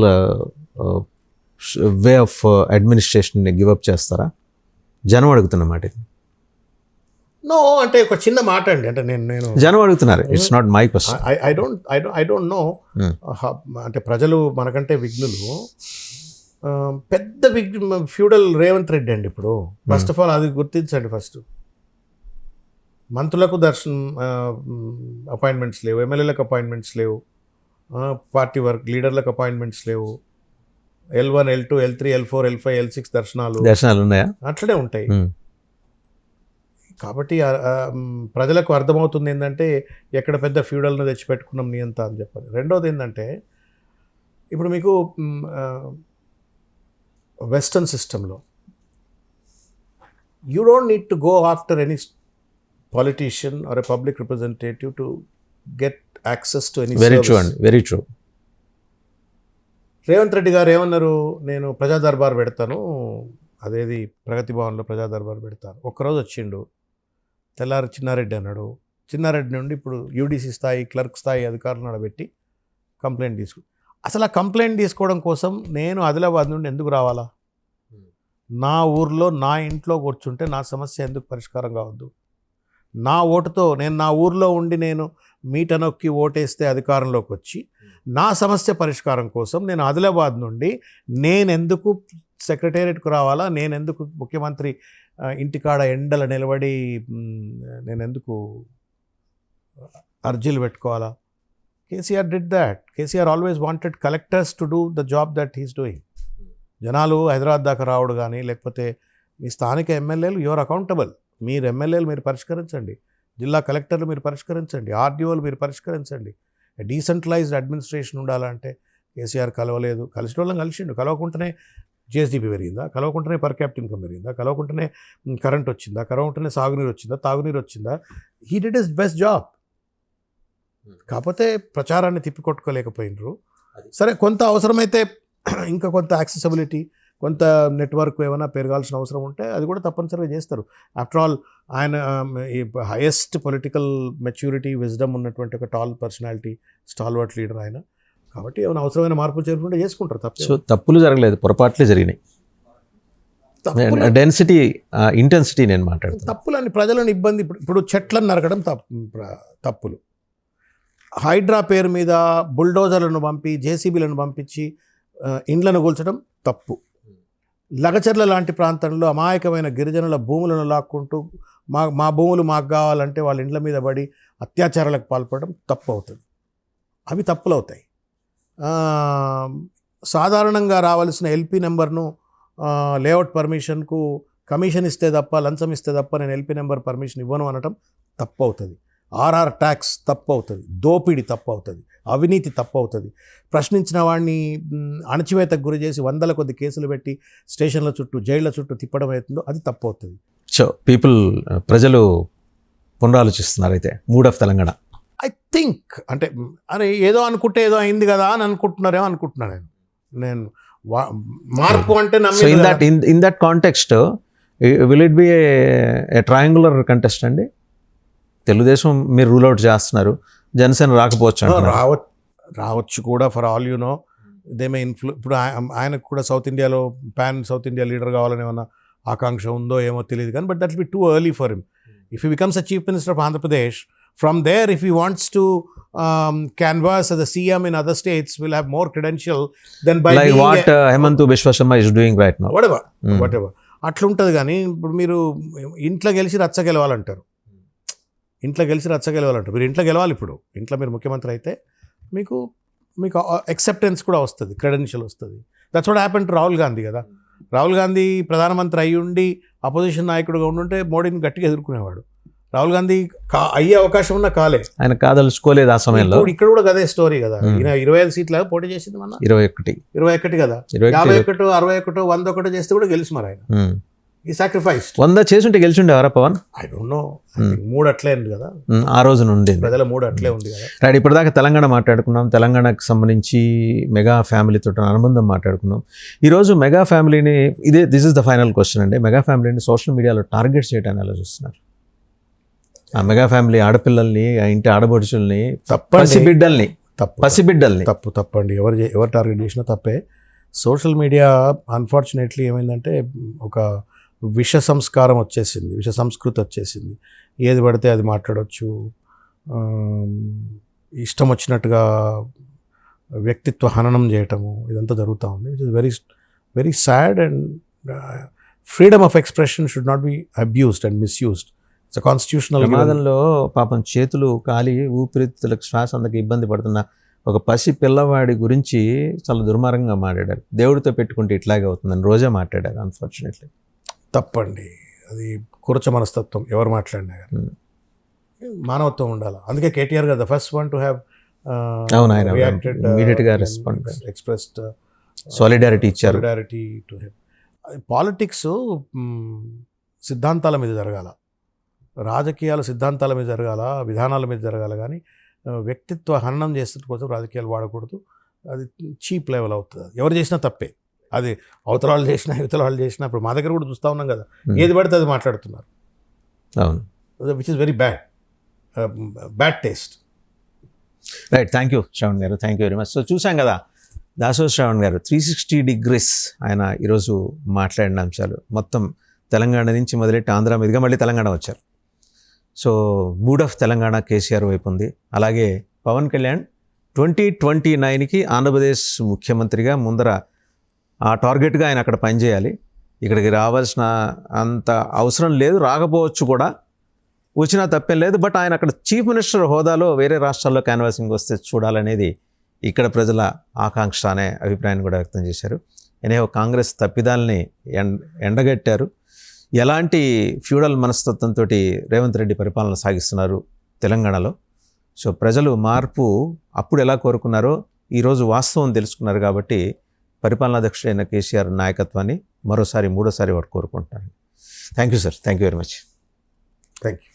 వే ఆఫ్ అడ్మినిస్ట్రేషన్ని గివప్ చేస్తారా? జనం అడుగుతున్నమాట. నో అంటే ఒక చిన్న మాట అండి, అంటే నేను జనం అడుగుతున్నారు. It's not my question. I don't no. అంటే ప్రజలు మనకంటే విఘ్నులు. పెద్ద ఫ్యూడల్ రేవంత్ రెడ్డి అండి ఇప్పుడు. ఫస్ట్ ఆఫ్ ఆల్ అది గుర్తించండి. ఫస్ట్ మంత్రులకు అపాయింట్మెంట్స్ లేవు, ఎమ్మెల్యేలకు అపాయింట్మెంట్స్ లేవు, పార్టీ వర్క్ లీడర్లకు అపాయింట్మెంట్స్ లేవు, L1, L2, L3, L4, L5, L6 దర్శనాలు ఉన్నాయా? అట్లనే ఉంటాయి. కాబట్టి ప్రజలకు అర్థమవుతుంది ఏంటంటే ఎక్కడ పెద్ద ఫ్యూడల్ను తెచ్చిపెట్టుకున్నాం నియంత అని చెప్పాలి. రెండోది ఏంటంటే ఇప్పుడు మీకు వెస్టర్న్ సిస్టంలో you don't need to go after any politician or a public representative to get access to any very service. True అండి, వెరీ ట్రూ. రేవంత్ రెడ్డి గారు ఏమన్నారు, నేను ప్రజా దర్బార్ పెడతాను, అదేది ప్రగతి భవన్లో ప్రజా దర్బార్ పెడతాను. ఒక్కరోజు వచ్చిండు, తెల్లారి చిన్నారెడ్డి అన్నాడు. చిన్నారెడ్డి నుండి ఇప్పుడు యూడీసీ స్థాయి క్లర్క్ స్థాయి అధికారులను నడబెట్టి కంప్లైంట్ అసలు ఆ కంప్లైంట్ తీసుకోవడం కోసం నేను ఆదిలాబాద్ నుండి ఎందుకు రావాలా? నా ఊర్లో నా ఇంట్లో కూర్చుంటే నా సమస్య ఎందుకు పరిష్కారం కావద్దు? నా ఓటుతో నేను నా ఊర్లో ఉండి నేను మీట నొక్కి ఓటేస్తే అధికారంలోకి వచ్చి నా సమస్య పరిష్కారం కోసం నేను ఆదిలాబాద్ నుండి నేనెందుకు సెక్రటేరియట్కు రావాలా? నేనెందుకు ముఖ్యమంత్రి ఇంటికాడ ఎండల నిలబడి నేనెందుకు అర్జీలు పెట్టుకోవాలా? KCR did that. KCR always wanted collectors to do the job that he's doing. జనాలు హైదరాబాద్ దాకా రావడు కానీ, లేకపోతే మీ స్థానిక ఎమ్మెల్యేలు యువర్ అకౌంటబుల్. మీరు ఎమ్మెల్యేలు మీరు పరిష్కరించండి, జిల్లా కలెక్టర్లు మీరు పరిష్కరించండి, ఆర్డీఓలు మీరు పరిష్కరించండి. డీసెంట్రలైజ్డ్ అడ్మినిస్ట్రేషన్ ఉండాలంటే కేసీఆర్ కలవలేదు. కలిసిన వాళ్ళని కలిసిండు, కలవకుండానే జిఎస్డిపి పెరిగిందా, కలవకుండానే పర్ క్యాపిటల్ ఇన్కమ్ పెరిగిందా, కలవకుండానే కరెంట్ వచ్చిందా, కలవకుండానే సాగునీరు వచ్చిందా, తాగునీరు వచ్చిందా? He did his best job. కాకపోతే ప్రచారాన్ని తిప్పికొట్టుకోలేకపోయినరు. సరే, కొంత అవసరమైతే ఇంకా కొంత యాక్సెసిబిలిటీ, కొంత నెట్వర్క్ ఏమైనా పెరగాల్సిన అవసరం ఉంటే అది కూడా తప్పనిసరిగా చేస్తారు. ఆఫ్టర్ ఆల్ ఆయన ఈ హైయెస్ట్ పొలిటికల్ మెచ్యూరిటీ విజ్డమ్ ఉన్నటువంటి ఒక టాల్ పర్సనాలిటీ, స్టాల్వర్ట్ లీడర్ ఆయన. కాబట్టి ఏమైనా అవసరమైన మార్పులు చేరుకుంటే చేసుకుంటారు. సో తప్పులు జరగలేదు, పొరపాట్లే జరిగినాయి. డెన్సిటీ ఇంటెన్సిటీ నేను మాట్లాడుతాను. తప్పులని ప్రజలను ఇబ్బంది, ఇప్పుడు చెట్లను నరకడం తప్పులు, హైడ్రా పేరు మీద బుల్డోజర్లను పంపి జేసీబీలను పంపించి ఇండ్లను కూల్చడం తప్పు. లగచర్ల లాంటి ప్రాంతంలో అమాయకమైన గిరిజనుల భూములను లాక్కుంటూ మా భూములు మాకు కావాలంటే వాళ్ళ ఇండ్ల మీద పడి అత్యాచారాలకు పాల్పడడం తప్పు అవుతుంది. అవి తప్పులు అవుతాయి. సాధారణంగా రావాల్సిన ఎల్పీ నెంబర్ను లేఅవుట్ పర్మిషన్కు కమిషన్ ఇస్తే తప్ప, లంచం ఇస్తే తప్ప నేను ఎల్పీ నెంబర్ పర్మిషన్ ఇవ్వను అనటం తప్పు అవుతుంది. ఆర్ఆర్ ట్యాక్స్ తప్పు అవుతుంది. దోపిడీ తప్పు అవుతుంది. అవినీతి తప్పు అవుతుంది. ప్రశ్నించిన వాడిని అణచివేతకు గురి చేసి వందల కొద్ది కేసులు పెట్టి స్టేషన్ల చుట్టూ జైళ్ల చుట్టూ తిప్పడం అవుతుందో అది తప్పు అవుతుంది. సో ప్రజలు పునరాలోచిస్తున్నారు అయితే mood of Telangana. I think అంటే అరే ఏదో అనుకుంటే ఏదో అయింది కదా అని అనుకుంటున్నారేమో అనుకుంటున్నాను నేను. మార్పు అంటే in that context will it be A triangular contest అండి? తెలుగుదేశం మీరు రూల్ అవుట్ చేస్తున్నారు, జనసేన రాకపోవచ్చు, రావచ్చు కూడా. For all you know they may ఇప్పుడు ఆయనకు కూడా సౌత్ ఇండియాలో సౌత్ ఇండియా లీడర్ కావాలని ఏమన్నా ఆకాంక్ష ఉందో ఏమో తెలియదు కానీ, but that will be too early for him. If he becomes a chief minister of Andhra Pradesh, from there if he wants to canvass as a CM in other states, will have more credential than by like what Hemantu Biswa Sharma is doing right now. whatever అట్లుంటుంది. కానీ ఇప్పుడు మీరు ఇంట్లో గెలిచి రచ్చ గెలవాలంటారు, మీరు ఇంట్లో గెలవాలి. ఇప్పుడు ఇంట్లో మీరు ముఖ్యమంత్రి అయితే మీకు ఎక్సెప్టెన్స్ కూడా వస్తుంది, క్రెడెన్షియల్ వస్తుంది. That's what happen to Rahul Gandhi కదా. రాహుల్ గాంధీ ప్రధానమంత్రి అయ్యి ఉండి అపోజిషన్ నాయకుడుగా ఉండుంటే మోడీని గట్టిగా ఎదుర్కొనేవాడు. రాహుల్ గాంధీ అయ్యే అవకాశం ఉన్నా కాలే, ఆయన కాదలుచుకోలేదు ఆ సమయంలో. ఇక్కడ కూడా అదే స్టోరీ కదా. ఈయన 25 సీట్ల పోటీ చేసింది, మన 21 కదా, 51, 61, 101 చేస్తే కూడా గెలిచి మరి ఆయన. ఈ సాక్రిఫైస్ 100 చేసుంటే గెలిచిండేవారా పవన్? I don't know. 3 అట్లే ఉంది కదా ఆ రోజు నుండి, ప్రజల 3 అట్లే ఉంది కదా. రైట్, ఇప్పటిదాకా తెలంగాణ మాట్లాడుకున్నాం, తెలంగాణకు సంబంధించి మెగా ఫ్యామిలీతో అనుబంధం మాట్లాడుకున్నాం. ఈరోజు మెగా ఫ్యామిలీని this is the final question అండి. మెగా ఫ్యామిలీని సోషల్ మీడియాలో టార్గెట్ చేయడానికి ఎలా చూస్తున్నారు? ఆ మెగా ఫ్యామిలీ ఆడపిల్లల్ని, ఆ ఇంటి ఆడపడుచుల్ని, పసిబిడ్డల్ని తప్పండి. ఎవరు టార్గెట్ చేసినా తప్పే. సోషల్ మీడియా అన్ఫార్చునేట్లీ ఏమైందంటే ఒక విష సంస్కారం వచ్చేసింది, విష సంస్కృతి వచ్చేసింది. ఏది పడితే అది మాట్లాడవచ్చు, ఇష్టం వచ్చినట్టుగా వ్యక్తిత్వ హననం చేయటము, ఇదంతా జరుగుతూ ఉంది. Which is very very sad. And freedom of expression should not be abused and misused it's constitutional. ప్రమాదంలో పాపం చేతులు కాలి ఊపిరితిత్తులకు శ్వాస అందక ఇబ్బంది పడుతున్న ఒక పసి పిల్లవాడి గురించి చాలా దుర్మార్గంగా మాట్లాడారు. దేవుడితో పెట్టుకుంటే ఇట్లాగే అవుతుందని రోజే మాట్లాడారు. అన్ఫార్చునేట్లీ తప్పండి, అది కురచ మనస్తత్వం ఎవరు మాట్లాడినా కానీ. మానవత్వం ఉండాలి. అందుకే కేటీఆర్ గారు the first one to have అవును, ఆయన immediate-గా respond ఎక్స్ప్రెస్డ్ సాలిడారిటీ ఇచ్చారు. Solidarity to him. పాలిటిక్స్ సిద్ధాంతాల మీద జరగాల, రాజకీయాలు సిద్ధాంతాల మీద జరగాల, విధానాల మీద జరగాల, కానీ వ్యక్తిత్వ హననం చేసిన కోసం రాజకీయాలు వాడకూడదు. అది చీప్ లెవెల్ అవుతుంది. ఎవరు చేసినా తప్పే. అది అవతల వాళ్ళు చేసినా ఇవతల వాళ్ళు చేసినా. ఇప్పుడు మా దగ్గర కూడా చూస్తూ ఉన్నాం కదా, ఏది పడితే అది మాట్లాడుతున్నారు. అవును, which is very bad taste. Right. Thank you Shravan గారు, thank you very much. So చూసాం కదా దాసోజు శ్రవణ్ గారు 360 degrees ఆయన ఈరోజు మాట్లాడిన అంశాలు మొత్తం తెలంగాణ నుంచి మొదలెట్టి ఆంధ్ర మీదుగా మళ్ళీ తెలంగాణ వచ్చారు. So mood of Telangana KCR వైపు ఉంది. అలాగే పవన్ కళ్యాణ్ 2029కి ఆంధ్రప్రదేశ్ ముఖ్యమంత్రిగా ముందర ఆ టార్గెట్గా ఆయన అక్కడ పనిచేయాలి. ఇక్కడికి రావాల్సిన అంత అవసరం లేదు, రాకపోవచ్చు కూడా, వచ్చినా తప్పేం లేదు. బట్ ఆయన అక్కడ చీఫ్ మినిస్టర్ హోదాలో వేరే రాష్ట్రాల్లో క్యాన్వాసింగ్ వస్తే చూడాలనేది ఇక్కడ ప్రజల ఆకాంక్ష అనే అభిప్రాయాన్ని కూడా వ్యక్తం చేశారు. ఎనేహో కాంగ్రెస్ తప్పిదాలని ఎండగట్టారు. ఎలాంటి ఫ్యూడల్ మనస్తత్వంతో రేవంత్ రెడ్డి పరిపాలన సాగిస్తున్నారు తెలంగాణలో. సో ప్రజలు మార్పు అప్పుడు ఎలా కోరుకున్నారో ఈరోజు వాస్తవం తెలుసుకున్నారు. కాబట్టి పరిపాలనాధ్యక్షుడైన కేసీఆర్ నాయకత్వాన్ని మూడోసారి వారు కోరుకుంటున్నారు. Thank you sir, thank you very much. Thank you.